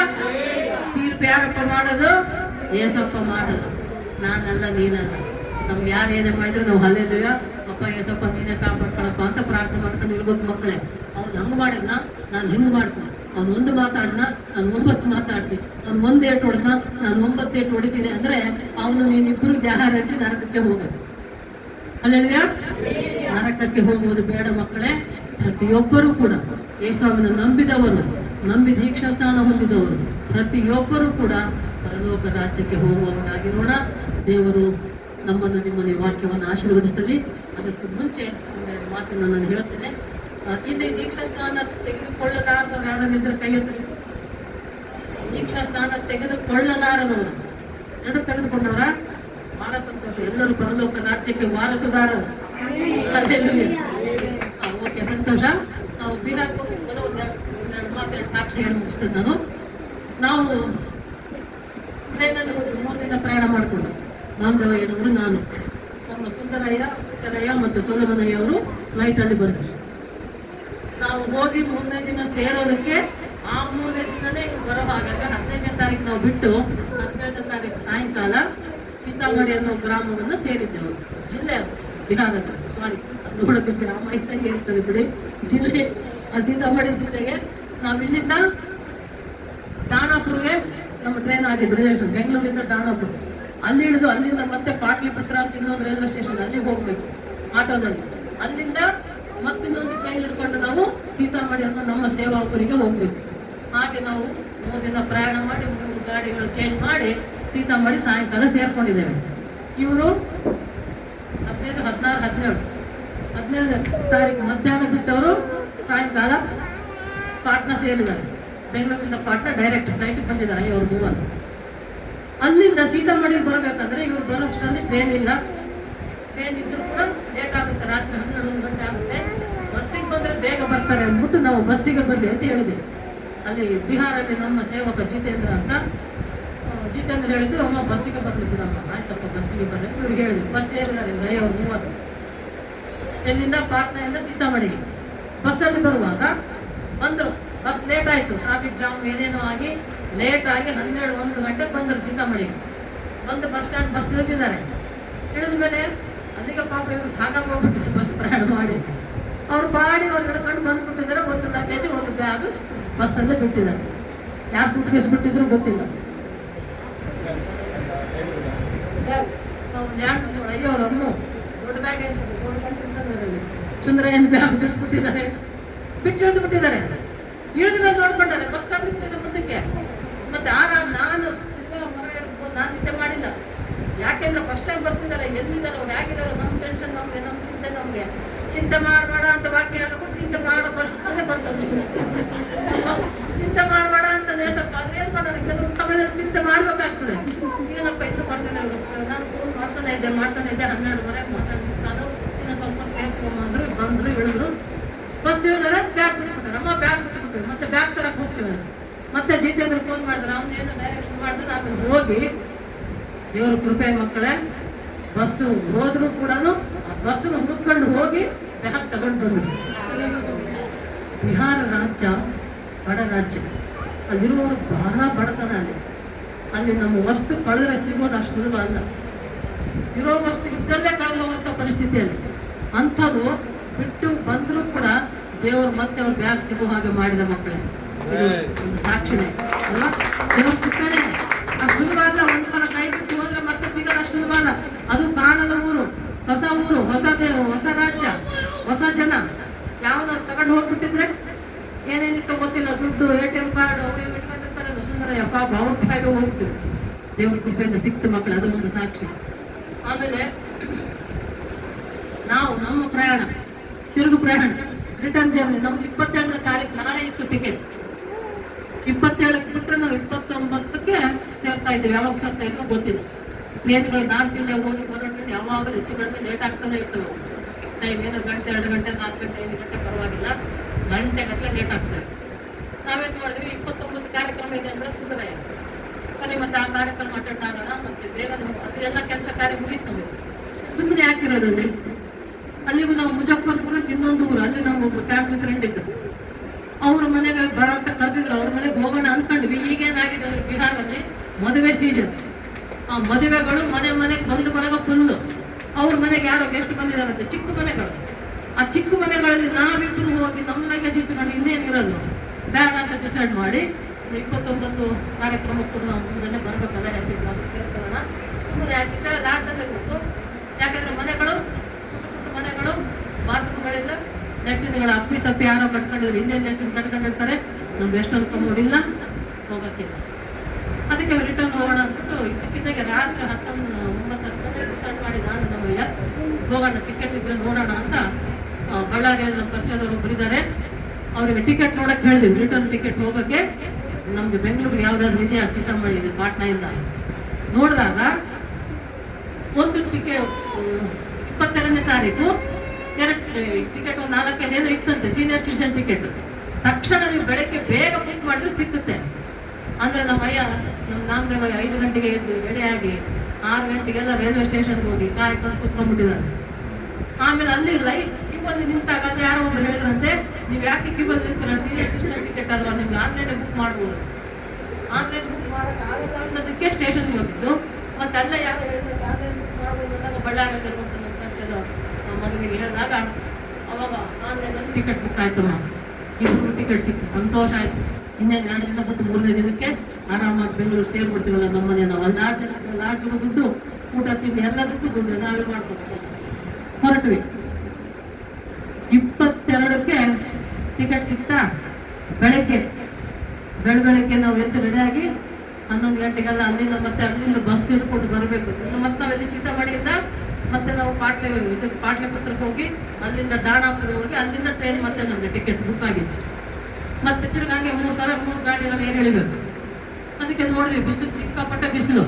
ತೀರ್ಪು ಯಾರಪ್ಪ ಮಾಡೋದು? ಏಸಪ್ಪ ಮಾಡೋದು, ನಾನಲ್ಲ, ನೀನಲ್ಲ. ನಮ್ಗೆ ಯಾರು ಏನೇ ಮಾಡಿದ್ರು ನಾವು ಹಲ್ಲೆಲೂಯಾ ಅಪ್ಪ ಏಸಪ್ಪ ನೀನೇ ಕಾಪಾಡ್ಕೊಳಪ್ಪ ಅಂತ ಪ್ರಾರ್ಥನೆ ಮಾಡ್ಕೊಂಡು ಇರ್ಬೇಕು ಮಕ್ಕಳೇ. ಅವ್ನು ಹಂಗೆ ಮಾಡಿದ್ನ, ನಾನು ಹಿಂಗೆ ಮಾಡ್ತೀನಿ. ಅವ್ನು ಒಂದು ಮಾತಾಡ್ನ, ನಾನು 9 ಮಾತಾಡ್ತೀನಿ. ಅವ್ನು 1 ಏಟು ಹೊಡೆದ್ನ, ನಾನು 9 ಏಟು ಹೊಡಿತೀನಿ ಅಂದ್ರೆ ಅವನು ನೀನಿಬ್ರು ಗ್ಯಾರಂಟಿ ನರಕಕ್ಕೆ ಹೋಗೋದು. ಹಲ್ಲೆಲೂಯಾ. ನರಕಕ್ಕೆ ಹೋಗುವುದು ಬೇಡ ಮಕ್ಕಳೇ. ಪ್ರತಿಯೊಬ್ಬರೂ ಕೂಡ ಯೇಸುವನ್ನು ನಂಬಿದವರು, ನಂಬಿ ದೀಕ್ಷಾ ಸ್ನಾನ ಹೊಂದಿದವರು ಪ್ರತಿಯೊಬ್ಬರೂ ಕೂಡ ಪರಲೋಕ ರಾಜ್ಯಕ್ಕೆ ಹೋಗುವವರಾಗಿರೋಣ. ದೇವರು ನಮ್ಮನ್ನು ನಿಮ್ಮನ್ನು ವಾಕ್ಯವನ್ನು ಆಶೀರ್ವದಿಸಲಿ. ಅದಕ್ಕೆ ಮುಂಚೆ ಒಂದೆರಡು ಮಾತನ್ನು ನಾನು ಹೇಳ್ತೇನೆ. ಇಲ್ಲಿ ದೀಕ್ಷಾ ಸ್ನಾನ ತೆಗೆದುಕೊಳ್ಳಲಾರದವರು ಯಾರನ್ನಿದ್ರೆ ಕೈ ಎತ್ತಿ. ದೀಕ್ಷಾ ಸ್ನಾನ ತೆಗೆದುಕೊಳ್ಳಲಾರದವರು ಎಲ್ಲರೂ ತೆಗೆದುಕೊಂಡವರ? ಬಹಳ ಸಂತೋಷ. ಎಲ್ಲರೂ ಪರಲೋಕ ರಾಜ್ಯಕ್ಕೆ ವಾರಸುದಾರರು. ಓಕೆ, ಸಂತೋಷ. ನಾವು ಬೀರಾಕ್ ಹೋಗೋದು ಒಂದೆರಡು ಮಾತಾಡಿ ಸಾಕ್ಷಿ ಹೇಳಿ ಮುಗಿಸ್ತೇನೆ. ನಾವು ಟ್ರೈನಲ್ಲಿ 3 ದಿನ ಪ್ರಯಾಣ ಮಾಡಿಕೊಂಡು ನಾಮದೇವಯ್ಯನವರು, ನಾನು, ನಮ್ಮ ಸುಂದರಯ್ಯ ಮತ್ತು ಸೋಲಮನಯ್ಯ ಅವರು ಫ್ಲೈಟಲ್ಲಿ ಬಂದರು. ನಾವು ಹೋಗಿ 3ನೇ ದಿನ ಸೇರೋದಕ್ಕೆ ಆ 3ನೇ ದಿನನೇ ಬರೋ ಹಾಗಾಗ 15ನೇ ತಾರೀಕು ನಾವು ಬಿಟ್ಟು 17ನೇ ತಾರೀಕು ಸಾಯಂಕಾಲ ಸೀತಾಮಡಿ ಅನ್ನೋ ಗ್ರಾಮವನ್ನು ಸೇರಿದ್ದೆವು. ಜಿಲ್ಲೆ ಬಿಹಾರದ, ಸಾರಿ, ಅದು ನೋಡೋಕೆ ಗ್ರಾಮ ಇದ್ದಂಗೆ ಇರ್ತದೆ ಬಿಡಿ, ಜಿಲ್ಲೆ. ಆ ಸೀತಾಮಡಿ ಜಿಲ್ಲೆಗೆ ನಾವು ಇಲ್ಲಿಂದ ದಾಣಾಪುರ್ಗೆ ನಮ್ಮ ಟ್ರೈನ್ ಆಗಿದ್ದು ರಿಲೇಷನ್, ಬೆಂಗಳೂರಿಂದ ದಾಣಾಪುರ. ಅಲ್ಲಿ ಇಳಿದು ಅಲ್ಲಿಂದ ಮತ್ತೆ ಪಾಟ್ಲಿಪುತ್ರ ಅಂತ ಇನ್ನೊಂದು ರೈಲ್ವೆ ಸ್ಟೇಷನ್, ಅಲ್ಲಿಗೆ ಹೋಗ್ಬೇಕು ಆಟೋದಲ್ಲಿ. ಅಲ್ಲಿಂದ ಮತ್ತಿನ್ನೊಂದು ಟ್ರೈನ್ ಹಿಡ್ಕೊಂಡು ನಾವು ಸೀತಾಮಡಿ ಅನ್ನೋ ನಮ್ಮ ಸೇವಾಪುರಿಗೆ ಹೋಗ್ಬೇಕು. ಹಾಗೆ ನಾವು 3 ದಿನ ಪ್ರಯಾಣ ಮಾಡಿ 3 ಗಾಡಿಗಳು ಚೇಂಜ್ ಮಾಡಿ ಸೀತಾಮಡಿ ಸಾಯಂಕಾಲ ಸೇರ್ಕೊಂಡಿದ್ದೇವೆ. ಇವರು 15, 16, 17ನೇ ತಾರೀಕು ಮಧ್ಯಾಹ್ನ ಬಿಟ್ಟವರು ಸಾಯಂಕಾಲ ಪಾಟ್ನಾ ಸೇರಿದ್ದಾರೆ. ಬೆಂಗಳೂರಿಂದ ಪಾಟ್ನಾ ಡೈರೆಕ್ಟ್ ಫ್ಲೈಟ್ ಬಂದಿದ್ದಾರೆ ಇವರು 3. ಅಲ್ಲಿಂದ ಸೀತಾಮಡಿಗೆ ಬರಬೇಕಂದ್ರೆ ಇವ್ರು ಬರೋಷ್ಟರಲ್ಲಿ ಟ್ರೈನ್ ಇಲ್ಲ. ಟ್ರೈನ್ ಇದ್ರೂ ಕೂಡ ಲೇಟ್ ಆಗುತ್ತೆ, ರಾತ್ರಿ 12 ಗಂಟೆ ಆಗುತ್ತೆ. ಬಸ್ಸಿಗೆ ಬಂದ್ರೆ ಬೇಗ ಬರ್ತಾರೆ ಅಂದ್ಬಿಟ್ಟು ನಾವು ಬಸ್ಸಿಗೆ ಬಂದೆ ಅಂತ ಹೇಳಿದೆ. ಅಲ್ಲಿ ಬಿಹಾರಲ್ಲಿ ನಮ್ಮ ಸೇವಕ ಜಿತೇಂದ್ರ ಅಂತ, ಜಿತೇಂದ್ರ ಹೇಳಿದ್ರು, ಅಮ್ಮ ಬಸ್ಸಿಗೆ ಬರ್ಲಿ ಬಿಡಮ್ಮ. ಆಯ್ತಪ್ಪ ಬಸ್ಸಿಗೆ ಬರ್ಲಿ ಇವ್ರಿಗೆ ಹೇಳಿದ್ರು. ಬಸ್ ಸೇರಿದ್ದಾರೆ 30. ಎಲ್ಲಿಂದ? ಪಾಟ್ನಾದಿಂದ ಸೀತಾಮಡಿಗೆ. ಬಸ್ಸಲ್ಲಿ ಬರುವಾಗ ಬಂದರು. ಬಸ್ ಲೇಟ್ ಆಯಿತು, ಟ್ರಾಫಿಕ್ ಜಾಮ್ ಏನೇನೋ ಆಗಿ ಲೇಟ್ ಆಗಿ 12-1 ಗಂಟೆಗೆ ಬಂದರು ಚಿಂತಾಮಣಿಗೆ. ಬಂದು ಬಸ್ ಸ್ಟ್ಯಾಂಡ್ ಬಸ್ ಇಳಿದಿದ್ದಾರೆ. ಇಳಿದ ಮೇಲೆ ಅಲ್ಲಿಗೆ ಪಾಪ ಇವರು ಸಾಕಾಗಿ ಹೋಗ್ಬಿಟ್ಟಿದ್ರು ಬಸ್ ಪ್ರಯಾಣ ಮಾಡಿ. ಅವ್ರು ಬಾಡಿ ಅವ್ರು ಹಿಡ್ಕೊಂಡು ಬಂದ್ಬಿಟ್ಟಿದ್ದಾರೆ. ಒಂದು ಲಗೇಜ್ ಒಂದು ಬ್ಯಾಗ್ ಬಸ್ಸಲ್ಲೇ ಬಿಟ್ಟಿದ್ದಾರೆ. ಯಾರು ಸುಟ್ಕೇಸ್ ಬಿಟ್ಟಿದ್ರು ಗೊತ್ತಿಲ್ಲ. ಅಯ್ಯೋ ಅವ್ರ ಅಮ್ಮ ದೊಡ್ಡ ಬ್ಯಾಗ್ ಸುಂದರ ಏನು ಬ್ಯಾಗ್ ಬಿಟ್ಬಿಟ್ಟಿದ್ದಾರೆ, ಇಳಿದು ಬಿಟ್ಟಿದ್ದಾರೆ. ಇಳಿದ ಮೇಲೆ ನೋಡ್ಕೊಂಡಾರೆ ಬಸ್ ಸ್ಟಾಂಡ್ ಮುಂದಕ್ಕೆ. ಮತ್ತೆ ನಾನು ನಿದ್ದೆ ಮಾಡಿಲ್ಲ. ಯಾಕೆಂದ್ರೆ ಫಸ್ಟ್ ಟೈಮ್ ಬರ್ತಿದ್ದಾರೆ, ಎಲ್ಲಿದ್ದಾರೋ ಹೇಗಿದ್ದಾರೋ, ನಮ್ಮ ಟೆನ್ಷನ್ ನಮ್ಗೆ, ನಮ್ಮ ಚಿಂತೆ ನಮ್ಗೆ. ಚಿಂತೆ ಮಾಡಬೇಡ ಅಂತ ವಾಕ್ಯ ಹೇಳ್ಕೊಂಡು ಚಿಂತೆ ಮಾಡೋ ಪರಿಸ್ಥಿತಿ ಬರ್ತದೆ. ಚಿಂತೆ ಮಾಡಬೇಡ ಅಂತ ಸ್ವಲ್ಪ ಅದೇನ್ ಮಾಡೋಣ, ಕೆಲವೊಂದು ಸಮಯದಲ್ಲಿ ಚಿಂತೆ ಮಾಡ್ಬೇಕಾಗ್ತದೆ. ಏನಪ್ಪ ಇನ್ನು ಬರ್ತಾನೆ, ನಾನು ಫೋನ್ ಮಾಡ್ತಾನೆ ಇದ್ದೆ 12:30 ಮಾತಾಡ್ಬಿಟ್ಟು ಇನ್ನು ಸ್ವಲ್ಪ ಸೇರ್ಕೊಂಡ್ಬಂದ್ರು, ಬಂದ್ರು, ಇಳಿದ್ರು. Bus ಇಳಿದಾರೆ, bag ಬಿಟ್ಬಿಟ್ಟಾರೆ. ಅಮ್ಮ ಬ್ಯಾಗ್ ಬಿಟ್ಬಿಟ್ಟು ಮತ್ತೆ ಬ್ಯಾಗ್ ತರಕ್ ಹೋಗ್ತೀವಿ. ಮತ್ತೆ ಜಿತೇಂದ್ರ ಫೋನ್ ಮಾಡಿದ್ರೆ ಅವ್ನು ಏನೋ ಡೈರೆಕ್ಷನ್ ಮಾಡಿದ್ರೆ ಆಮೇಲೆ ಹೋಗಿ, ದೇವ್ರ ಕೃಪೆ ಮಕ್ಕಳೇ, ಬಸ್ಸು ಹೋದ್ರು ಕೂಡ ಬಸ್ಸನ್ನು ಹುಡ್ಕೊಂಡು ಹೋಗಿ ಬ್ಯಾಗ್ ತಗೊಂಡು ಬಂದ್ರು. ಬಿಹಾರ ರಾಜ್ಯ ಬಡ ರಾಜ್ಯ, ಅಲ್ಲಿರುವವರು ಬಹಳ ಬಡತನ. ಅಲ್ಲಿ ನಮ್ಮ ವಸ್ತು ಕಳೆದ್ರೆ ಸಿಗೋದು ಅಷ್ಟು ಸುಲಭ ಅಲ್ಲ. ಇರೋ ವಸ್ತು ಇದ್ದಲ್ಲೇ ಕಳೆದು ಹೋಗುವಂಥ ಪರಿಸ್ಥಿತಿಯಲ್ಲಿ ಅಂಥದ್ದು ಬಿಟ್ಟು ಬಂದರೂ ಕೂಡ ದೇವರು ಮತ್ತೆ ಅವ್ರ ಬ್ಯಾಗ್ ಸಿಗೋ ಹಾಗೆ ಮಾಡಿದ ಮಕ್ಕಳೇ. ಇದು ಒಂದು ಸಾಕ್ಷಿನೇ ಅಲ್ವಾ? ದೇವ್ರ ಕೃಪೆನೇ. ಅಷ್ಟು ಸುಲಭ ಅಲ್ಲ. ಒಂದ್ಸಲ ಕೈ ಬಿಟ್ಟು ಹೋದ್ರೆ ಮತ್ತೆ ಸಿಗೋದು ಅಷ್ಟು ಸುಲಭ ಅಲ್ಲ. ಅದು ಕಾಣದ ಊರು, ಹೊಸ ಊರು, ಹೊಸ ರಾಜ್ಯ, ಹೊಸ ಜನ. ಯಾವನ ತಗೊಂಡು ಹೋಗ್ಬಿಟ್ಟಿದ್ರೆ ಏನೇನಿತ್ತು ಗೊತ್ತಿಲ್ಲ, ದುಡ್ಡು, ATM ಕಾರ್ಡ್ ಇಟ್ಕೊಂಡಿರ್ತಾರೆ. ಸುಂದರ ಯಪ್ಪ ಅವ್ರ ಬಾಯಿಗೆ ಹೋಗ್ತೀವಿ. ದೇವ್ರ ಕೃಪೆಯಿಂದ ಸಿಕ್ತು ಮಕ್ಕಳು, ಅದು ಒಂದು ಸಾಕ್ಷಿ. ಆಮೇಲೆ ನಾವು ನಮ್ಮ ಪ್ರಯಾಣ, ತಿರುಗು ಪ್ರಯಾಣ, ರಿಟರ್ನ್ ಜರ್ನಿ ನಮ್ದು 27ನೇ ತಾರೀಕು ನಾಳೆ ಇತ್ತು ಟಿಕೆಟ್. 27ಕ್ಕೆ ಬಿಟ್ಟರೆ ನಾವು 29ಕ್ಕೆ ಸೇರ್ತಾ ಇದ್ದೀವಿ. ಯಾವಾಗ ಸೇರ್ತಾ ಇದ್ವಿ ಗೊತ್ತಿಲ್ಲ. ಟ್ರೇನ್ಗಳು 4 ತಿಂಗಳ ಹೋಗಿ ಬರೋದ್ರಿಂದ ಯಾವಾಗಲೂ ಹೆಚ್ಚು ಕಡಿಮೆ ಲೇಟ್ ಆಗ್ತಾನೆ ಇರ್ತವೆ. ಟೈಮ್ ಏನೋ ಗಂಟೆ, 2 ಗಂಟೆ, 4 ಗಂಟೆ, 5 ಗಂಟೆ ಪರವಾಗಿಲ್ಲ, ಗಂಟೆಗಟ್ಟಲೆ ಲೇಟ್ ಆಗ್ತದೆ. ನಾವೇನು ಮಾಡಿದ್ವಿ, 29 ಕಾರ್ಯಕ್ರಮ ಇದೆ ಅಂದ್ರೆ ಸುಂದರಯ್ಯ ಸರಿ, ಮತ್ತೆ ಆ ಕಾರ್ಯಕ್ರಮ ಅಟೆಂಡ್ ಆಗೋಣ, ಮತ್ತೆ ಬೇಗ ಅದೆಲ್ಲ ಕೆಲಸ ಕಾರ್ಯ ಮುಗೀತು. ನಮಗೆ ಸುಮ್ಮನೆ ಹಾಕಿರೋದ್ರಲ್ಲಿ ಅಲ್ಲಿಗೂ ನಾವು ಮುಜಫರ್ಪುರ ಇನ್ನೊಂದು ಊರು, ಅಲ್ಲಿ ನಾವು ಒಬ್ಬ ಫ್ಯಾಮಿಲಿ ಫ್ರೆಂಡ್ ಇದ್ದು ಅವ್ರ ಮನೆಗೆ ಬರ ಅಂತ ಕರೆದಿದ್ರು. ಅವ್ರ ಮನೆಗೆ ಹೋಗೋಣ ಅನ್ಕೊಂಡ್ವಿ. ಈಗೇನಾಗಿದೆ ಅಂದ್ರೆ ಬಿಹಾರಲ್ಲಿ ಮದುವೆ ಸೀಸನ್. ಆ ಮದುವೆಗಳು ಮನೆಗೆ ಬಂದು ಬರಾಗ ಫುಲ್ಲು. ಅವ್ರ ಮನೆಗೆ ಯಾರೋ ಗೆಸ್ಟ್ ಬಂದಿದಾರಂತೆ, ಚಿಕ್ಕ ಮನೆಗಳು. ಆ ಚಿಕ್ಕ ಮನೆಗಳಲ್ಲಿ ನಾವಿಬ್ರು ಹೋಗಿ ನಮ್ಮ ಲಗೇಜ್ ಇಟ್ಕೊಂಡು ಇನ್ನೇನಿರಲ್ಲ ಬೇಡ ಅಂತ ಡಿಸೈಡ್ ಮಾಡಿ 29 ಕಾರ್ಯಕ್ರಮ ಕೂಡ ನಾವು ಮುಂದೆ ಬರ್ಬೇಕಲ್ಲ, ಯಾಕಿದ್ರೆ ಅದಕ್ಕೆ ಸೇರ್ಕೊಳ್ಳೋಣ ಸುಮ್ಮನೆ ಯಾಕಿದ್ರೆ ಲಾಟಲ್ಲೇ ಗೊತ್ತು. ಯಾಕಂದ್ರೆ ಮನೆಗಳು ಬಾತ್ರೂಮ್ಗಳಿಂದ ನೆಟ್ಟಿನಗಳ ಅಪ್ಪಿ ತಪ್ಪಿ ಯಾರೋ ಕಟ್ಕೊಂಡಿದ್ರು, ಇನ್ನೇನು ನೆಟ್ಟಿನ ಕಟ್ಕೊಂಡಿರ್ತಾರೆ. ನಮ್ಗೆ ಎಷ್ಟೊಂದು ಕಮ್ಮೋಡಿಲ್ಲ, ಹೋಗೋಕ್ಕಿಲ್ಲ. ಅದಕ್ಕೆ ರಿಟರ್ನ್ ಹೋಗೋಣ ಅಂದ್ಬಿಟ್ಟು ಇದಕ್ಕಿದ್ದಾಗೆ ರಾತ್ರಿ 9 ಡಿಸೈಡ್ ಮಾಡಿ ನಾನು ನಮ್ಮಯ್ಯ ಹೋಗೋಣ, ಟಿಕೆಟ್ ಇದ್ರೆ ನೋಡೋಣ ಅಂತ. ಬಳ್ಳಾರಿಯಲ್ಲಿ ನಮ್ಮ ಪರಿಚಯದವರು ಒಬ್ರು ಇದ್ದಾರೆ, ಅವರಿಗೆ ಟಿಕೆಟ್ ನೋಡಕ್ಕೆ ಹೇಳಿದ್ವಿ. ರಿಟರ್ನ್ ಟಿಕೆಟ್ ಹೋಗೋಕ್ಕೆ ನಮ್ಗೆ ಬೆಂಗಳೂರಿಗೆ ಯಾವ್ದಾದ್ರು ಇದೆಯಾ, ಸೀತಾಮಣಿ ಇದೆ ಪಾಟ್ನಾಯಿಂದ ನೋಡಿದಾಗ ಒಂದು ಟಿಕೆಟ್ 22ನೇ ತಾರೀಕು ಟಿಕೆಟ್ ಒಂದು 4 ಇತ್ತಂತೆ, ಸೀನಿಯರ್ ಸಿಟಿಜನ್ ಟಿಕೆಟ್. ತಕ್ಷಣ ನೀವು ಬೆಳಗ್ಗೆ ಬೇಗ ಬುಕ್ ಮಾಡಿದ್ರೆ ಸಿಕ್ಕುತ್ತೆ. ಅಂದ್ರೆ ನಮ್ಮಯ್ಯ, ನಮ್ಮ ನಾಮದೇವಯ್ಯ 5 ಗಂಟೆಗೆ ಎದ್ದು ರೆಡಿಯಾಗಿ 6 ಗಂಟೆಗೆಲ್ಲ ರೈಲ್ವೆ ಸ್ಟೇಷನ್ಗೆ ಹೋಗಿ ಕಾಯ್ಕೊಂಡು ಕೂತ್ಕೊಂಡ್ಬಿಟ್ಟಿದ್ದಾರೆ. ಆಮೇಲೆ ಅಲ್ಲಿ ಲೈಟ್ ಕಿಬ್ಬಲ್ಲಿ ನಿಂತಾಗ ಅಲ್ಲಿ ಯಾರೋ ಒಬ್ರು ಹೇಳಿದ್ರಂತೆ, ನೀವು ಯಾಕೆ ಕಿಬ್ಬಲ್ಲಿ ನಿಂತೀರ, ಸೀನಿಯರ್ ಸಿಟಿಜನ್ ಟಿಕೆಟ್ ಅಲ್ವಾ, ನಿಮ್ಗೆ ಆನ್ಲೈನ್ ಬುಕ್ ಮಾಡ್ಬೋದು. ಆನ್ಲೈನ್ ಬುಕ್ ಮಾಡೋದಕ್ಕೆ ಸ್ಟೇಷನ್ಗೆ ಹೋಗಿದ್ದು. ಮತ್ತೆ ಅಲ್ಲ ಯಾರು ಹೇಳಿದ್ರೆ ಆನ್ಲೈನ್ ಬುಕ್ ಮಾಡ್ಬೋದು ಅಂದಾಗ ಬಳ್ಳಾರಿಯಲ್ಲಿರುವಂಥ ನಮ್ಮ ಸಂಸ್ಥೆದ ಮಗನಿಗೆ ಹೇಳಿದಾಗ ಅವಾಗ ಆನ್ಲೈನಲ್ಲಿ ಟಿಕೆಟ್ ಬುಕ್ ಆಯ್ತಮ್ಮ. 2 ಟಿಕೆಟ್ ಸಿಕ್ತು, ಸಂತೋಷ ಆಯ್ತು. ಇನ್ನೇನು 2 ದಿನ ಬಿಟ್ಟು 3ನೇ ದಿನಕ್ಕೆ ಆರಾಮಾಗಿ ಬೆಂಗಳೂರು ಸೇರ್ಬಿಡ್ತೀವಲ್ಲ ನಮ್ಮನೆ. ನಾವು ಅಲ್ಲಿ ಲಾಡ್ಜಿಗೂ ದುಡ್ಡು, ಊಟ ತಿಂಡಿ ಎಲ್ಲದಕ್ಕೂ ದುಡ್ಡು ನಾವೇ ಮಾಡ್ಕೊಬೇಕಲ್ಲ. ಹೊರಟ್ವಿ. 22ಕ್ಕೆ ಟಿಕೆಟ್ ಸಿಗ್ತಾ ಬೆಳಗ್ಗೆ ನಾವು ಎದ್ದು ರೆಡಿಯಾಗಿ 11 ಗಂಟೆಗೆಲ್ಲ ಅಲ್ಲಿಂದ ಬಸ್ ಹಿಡ್ಕೊಂಡು ಬರಬೇಕು. ಮತ್ತೆ ನಾವೆಲ್ಲಿ ಸೀತಾಮಣಿಯಿಂದ ಮತ್ತೆ ನಾವು ಪಾಟ್ಲಿಪುತ್ರಕ್ಕೆ ಹೋಗಿ ಅಲ್ಲಿಂದ ದಾಣಾಪುರ ಹೋಗಿ ಅಲ್ಲಿಂದ ಟ್ರೈನ್ ಮತ್ತೆ ನಮಗೆ ಟಿಕೆಟ್ ಬುಕ್ ಆಗಿತ್ತು. ಮತ್ತೆ ತಿರ್ಗಾಗೆ 3 ಗಾಡಿಗಳು ಏನ್ ಹೇಳಿಬೇಕು. ಅದಕ್ಕೆ ನೋಡಿದ್ವಿ, ಬಿಸಿಲು ಸಿಕ್ಕಾಪಟ್ಟೆ ಬಿಸಿಲು,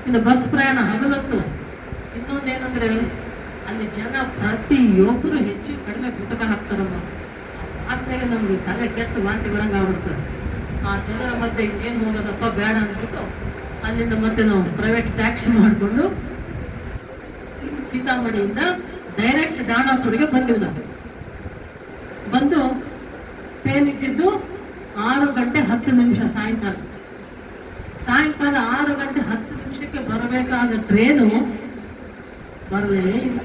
ಇನ್ನು ಬಸ್ ಪ್ರಯಾಣ ಹಗಲೊತ್ತು. ಇನ್ನೊಂದೇನಂದ್ರೆ ಅಲ್ಲಿ ಜನ ಪ್ರತಿಯೊಬ್ಬರು ಹೆಚ್ಚು ಕಡಿಮೆ ಗುಟಕ ಹಾಕ್ತಾರಮ್ಮ. ಅಷ್ಟಾಗೆ ನಮ್ಗೆ ತಲೆ ಕೆಟ್ಟು ವಾಂತಿ ಬರಂಗ ಆಗ್ಬಿಡ್ತಾರೆ. ಆ ಜನರ ಮಧ್ಯೆ ಇನ್ನೇನು ಹೋಗೋದಪ್ಪ ಬೇಡ ಅಂದ್ಬಿಟ್ಟು ಅಲ್ಲಿಂದ ಮತ್ತೆ ನಾವು ಪ್ರೈವೇಟ್ ಟ್ಯಾಕ್ಸಿ ಮಾಡಿಕೊಂಡು ಸೀತಾಮಣಿಯಿಂದ ಡೈರೆಕ್ಟ್ ದಾಣಾಪುರಿಗೆ ಬಂದಿವಿ. ನಾವು ಬಂದು ಟ್ರೈನ್ ಇದ್ದಿದ್ದು 6:10 ಸಾಯಂಕಾಲ 6:10 ಬರಬೇಕಾದ ಟ್ರೇನು ಬರಲೇ ಇಲ್ಲ.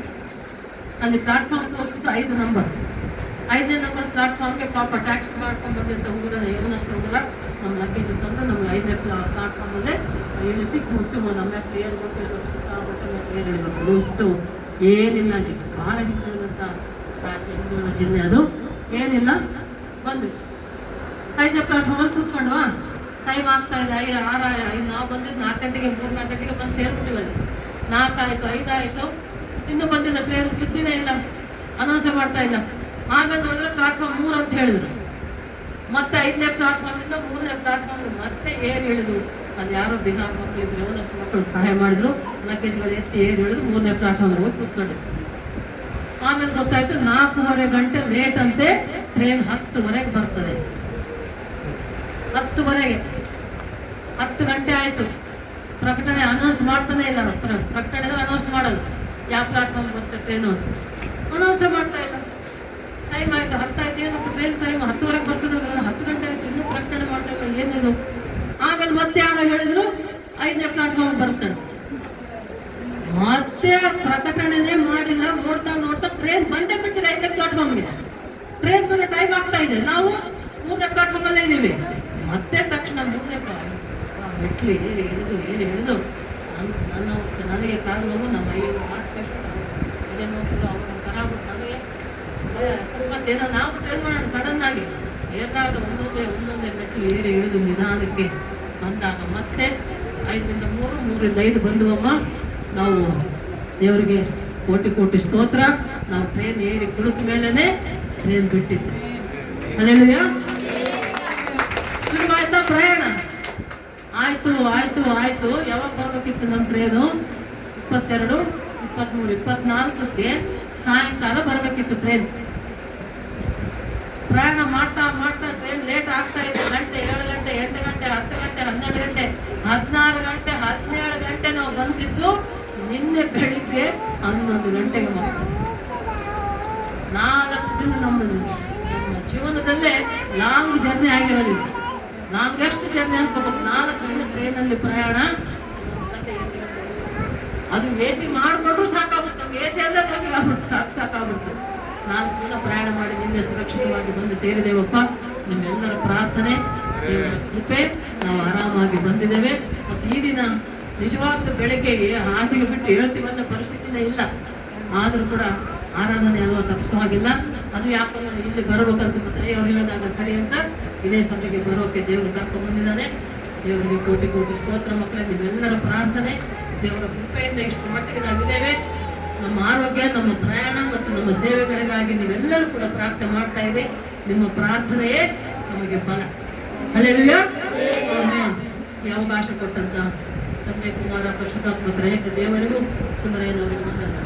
ಅಲ್ಲಿ ಪ್ಲಾಟ್ಫಾರ್ಮ್ ತೋರಿಸಿದ್ದು 5 ನಂಬರ್. 5ನೇ ನಂಬರ್ ಪ್ಲಾಟ್ಫಾರ್ಮ್ಗೆ ಪಾಪ ಟ್ಯಾಕ್ಸಿ ಮಾಡ್ಕೊಂಡು ಬಂದಂಥ ಹುಡುಗ, ಯವನಷ್ಟು ಹುಡುಗ ನಮ್ಮ ಲಗೇಜ್ ತಂದು ನಮ್ಗೆ 5ನೇ ಪ್ಲಾಟ್ಫಾರ್ಮಲ್ಲೇ ಇಳಿಸಿ ಕೂಡಿಸಿ ನಮ್ಮ ಕ್ಲಿಯರ್ ಗೊತ್ತಿರಬೇಕು, ಸಿಕ್ಕಾಪಟ್ಟೆ ಕ್ಲಿಯರ್ ಇಡಬೇಕು. ಇಷ್ಟು ಏನಿಲ್ಲ, ಭಾಳ ಹಿಂದಿರುವಂಥ ರಾಜ್ಯ ಜಿಲ್ಲೆ ಅದು. ಏನಿಲ್ಲ, ಬಂದ್ವಿ 5ನೇ ಪ್ಲಾಟ್ಫಾರ್ಮಲ್ಲಿ ಕೂತ್ಕೊಂಡ್ವಾ. ಟೈಮ್ ಆಗ್ತಾ ಇದೆ, 6 ನಾವು ಬಂದಿದ್ದು 4 ಗಂಟೆಗೆ 3-4 ಗಂಟೆಗೆ ಬಂದು ಸೇರ್ಬಿಟ್ಟಿವಲ್ಲಿ. 4 ಆಯಿತು, 5 ಆಯಿತು, ಇನ್ನೂ ಬಂದಿಲ್ಲ. ಟ್ರೈನ್ ಸುದ್ದಿನೇ ಇಲ್ಲ, ಅನೌನ್ಸ್ ಮಾಡ್ತಾ ಇಲ್ಲ. ಆಮೇಲೆ ನೋಡಿದ್ರೆ ಪ್ಲಾಟ್ಫಾರ್ಮ್ 3 ಅಂತ ಹೇಳಿದ್ರು. ಮತ್ತೆ 5ನೇ ಪ್ಲಾಟ್ಫಾರ್ಮಿಂದ 3ನೇ ಪ್ಲಾಟ್ಫಾರ್ಮ್ ಮತ್ತೆ ಏರ್ ಇಳಿದು. ಅಲ್ಲಿ ಯಾರೋ ಬಿಹಾರ್ ಮಕ್ಕಳಿದ್ರು, ಒಂದಷ್ಟು ಮಕ್ಕಳು ಸಹಾಯ ಮಾಡಿದ್ರು, ಲಗೇಜ್ಗಳು ಎತ್ತಿ ಏರ್ ಇಳಿದು 3ನೇ ಪ್ಲಾಟ್ಫಾರ್ಮ್ ಹೋಗಿ ಕೂತ್ಕೊಂಡ್ರು. ಆಮೇಲೆ ಗೊತ್ತಾಯ್ತು 4:15 ಗಂಟೆ ಲೇಟ್ ಅಂತೆ, ಟ್ರೈನ್ 10:00 ಬರ್ತದೆ. 10:00 10 ಗಂಟೆ ಆಯ್ತು. ಪ್ರಕಟಣೆ ಅನೌನ್ಸ್ ಮಾಡ್ತಾನೆ ಇಲ್ಲ. ಪ್ರಕಟಣೆ ಅನೌನ್ಸ್ ಮಾಡೋದು ಯಾವ ಪ್ಲಾಟ್ಫಾರ್ಮ್ ಬರುತ್ತೆ ಟ್ರೈನು ಅಂತ ಅನೌನ್ಸೇ ಮಾಡ್ತಾ ಇಲ್ಲ. ಟೈಮ್ ಆಯ್ತು, 10 ಆಯ್ತು. ಏನಪ್ಪ ಟ್ರೈನ್ ಟೈಮ್ 10:00 ಬರ್ತದೆ, 10 ಗಂಟೆ ಆಯ್ತು, ಇನ್ನೂ ಪ್ರಕಟಣೆ ಮಾಡ್ತಾ ಇಲ್ಲ, ಏನಿದು? ಆಮೇಲೆ ಮತ್ತೆ ಯಾರೋ ಹೇಳಿದ್ರು 5ನೇ ಪ್ಲಾಟ್ಫಾರ್ಮ್ ಬರ್ತದೆ. ಮತ್ತೆ ಪ್ರಕಟಣೆನೇ ಮಾಡಿಲ್ಲ. ನೋಡ್ತಾ ಟ್ರೈನ್ ಬಂದೇ ಬಿಟ್ಟಿದೆ 5ನೇ ಪ್ಲಾಟ್ಫಾರ್ಮ್ಗೆ. ಟ್ರೈನ್ ಬಂದ ಟೈಮ್ ಆಗ್ತಾ ಇದೆ, ನಾವು 3ನೇ ಪ್ಲಾಟ್ಫಾರ್ಮ್ ಅಲ್ಲೇ ಇದ್ದೀವಿ. ಮತ್ತೆ ತಕ್ಷಣ 3ನೇ ಮೆಟ್ಲು ಏರಿ ಹಿಡಿದು ನನಗೆ ಕಾಲು ನೋವು, ನಮ್ಮ ಇದೇ ನೋಡ್ಬಿಟ್ಟು ಅವನ ಕರಾಬಿಟ್ಟು ನನಗೆ ಮತ್ತೇನೋ ನಾವು ಟ್ರೈನ್ ಮಾಡೋಣ. ಸಡನ್ ಆಗಿ ಏನಾದ ಒಂದೊಂದೇ ಮೆಟ್ಲು ಏರಿ ಇಳಿದು ನಿಧಾನಕ್ಕೆ ಬಂದಾಗ ಮತ್ತೆ 5ರಿಂದ 3, 3ರಿಂದ 5 ಬಂದುವಮ್ಮ. ನಾವು ದೇವರಿಗೆ ಕೋಟಿ ಸ್ತೋತ್ರ. ನಾವು ಟ್ರೈನ್ ಏರಿ ಕುಳಿತ ಮೇಲೇನೆ ಟ್ರೈನ್ ಬಿಟ್ಟಿದ್ದು. ಅಲ್ಲೆಲ್ಲೂಯಾ. ಶುರುವಾಯ್ತಾ ಪ್ರಯಾಣ? ಆಯ್ತು. ಯಾವಾಗ ಬರ್ಬೇಕಿತ್ತು ನಮ್ಮ ಟ್ರೈನು? 22, 23, 24ಕ್ಕೆ ಸಾಯಂಕಾಲ ಬರಬೇಕಿತ್ತು ಟ್ರೈನ್. ಪ್ರಯಾಣ ಮಾಡ್ತಾ ಟ್ರೈನ್ ಲೇಟ್ ಆಗ್ತಾ ಇದೆ. 7 ಗಂಟೆ, 8 ಗಂಟೆ, 10 ಗಂಟೆ, 12 ಗಂಟೆ, 14 ಗಂಟೆ, 17 ಗಂಟೆ ನಾವು ಬಂದಿದ್ದು. ನಿನ್ನೆ ಬೆಳಿಗ್ಗೆ 11 ಗಂಟೆಗೆ ಬಂದು 4 ದಿನ ನಮ್ಮ ಜೀವನದಲ್ಲೇ ಲಾಂಗ್ ಜರ್ನಿ ಆಗಿರೋದಿಲ್ಲ. ಲಾಂಗೆಸ್ಟ್ ಜರ್ನಿ ಅಂತ 4 ದಿನ ಟ್ರೈನಲ್ಲಿ ಪ್ರಯಾಣ. ಅದು AC ಮಾಡಿಕೊಂಡ್ರು ಸಾಕಾಗುತ್ತೆ, AC ಅಲ್ಲೇ ಸಾಕಾಗುತ್ತೆ. 4 ದಿನ ಪ್ರಯಾಣ ಮಾಡಿ ನಿನ್ನೆ ಸುರಕ್ಷಿತವಾಗಿ ಬಂದು ಸೇರಿದೇವಪ್ಪ. ನಿಮ್ಮೆಲ್ಲರ ಪ್ರಾರ್ಥನೆ, ದೇವರ ಕೃಪೆ, ನಾವು ಆರಾಮಾಗಿ ಬಂದಿದ್ದೇವೆ. ಮತ್ತು ಈ ದಿನ ನಿಜವಾಗ್ಲೂ ಬೆಳಗ್ಗೆ ಹಾಸಿಗೆ ಬಿಟ್ಟು ಹೇಳ್ತೀವಲ್ಲ ಪರಿಸ್ಥಿತಿನೇ ಇಲ್ಲ. ಆದರೂ ಕೂಡ ಆರಾಧನೆ ಅಲ್ವಾ, ತಪ್ಪಿಸುವಾಗಿಲ್ಲ. ಅದು ಯಾಕಂದ್ರೆ ಇಲ್ಲಿ ಬರಬೇಕಂತ ಮತ್ತೆ ಅವ್ರು ಹೇಳಿದಾಗ ಸರಿ ಅಂತ ಇದೇ ಸಭೆಗೆ ಬರೋಕೆ ದೇವರು ಕರ್ಕೊಂಡು ಬಂದಿದ್ದಾನೆ. ದೇವರಿಗೆ ಕೋಟಿ ಸ್ತೋತ್ರ. ಮಕ್ಕಳೇ, ನಿಮ್ಮೆಲ್ಲರ ಪ್ರಾರ್ಥನೆ, ದೇವರ ಕೃಪೆಯಿಂದ ಇಷ್ಟು ಮಟ್ಟಿಗೆ ನಾವಿದ್ದೇವೆ. ನಮ್ಮ ಆರೋಗ್ಯ, ನಮ್ಮ ಪ್ರಯಾಣ ಮತ್ತು ನಮ್ಮ ಸೇವೆಗಳಿಗಾಗಿ ನೀವೆಲ್ಲರೂ ಕೂಡ ಪ್ರಾರ್ಥನೆ ಮಾಡ್ತಾ ಇರಿ. ನಿಮ್ಮ ಪ್ರಾರ್ಥನೆಯೇ ನಮಗೆ ಬಲ. ಹಲ್ಲೆಲೂಯಾ. ಆಮೆನ್. ಈ ಅವಕಾಶ ಕೊಟ್ಟಂತ ತಂದೆ, ಕುಮಾರ, ಪರಿಶುದ್ಧಾತ್ಮ ತ್ರಯೇಕ ದೇವರಿಗೂ ಸುಂದರಯ್ಯನವರಿಗೂ ವಂದನೆ.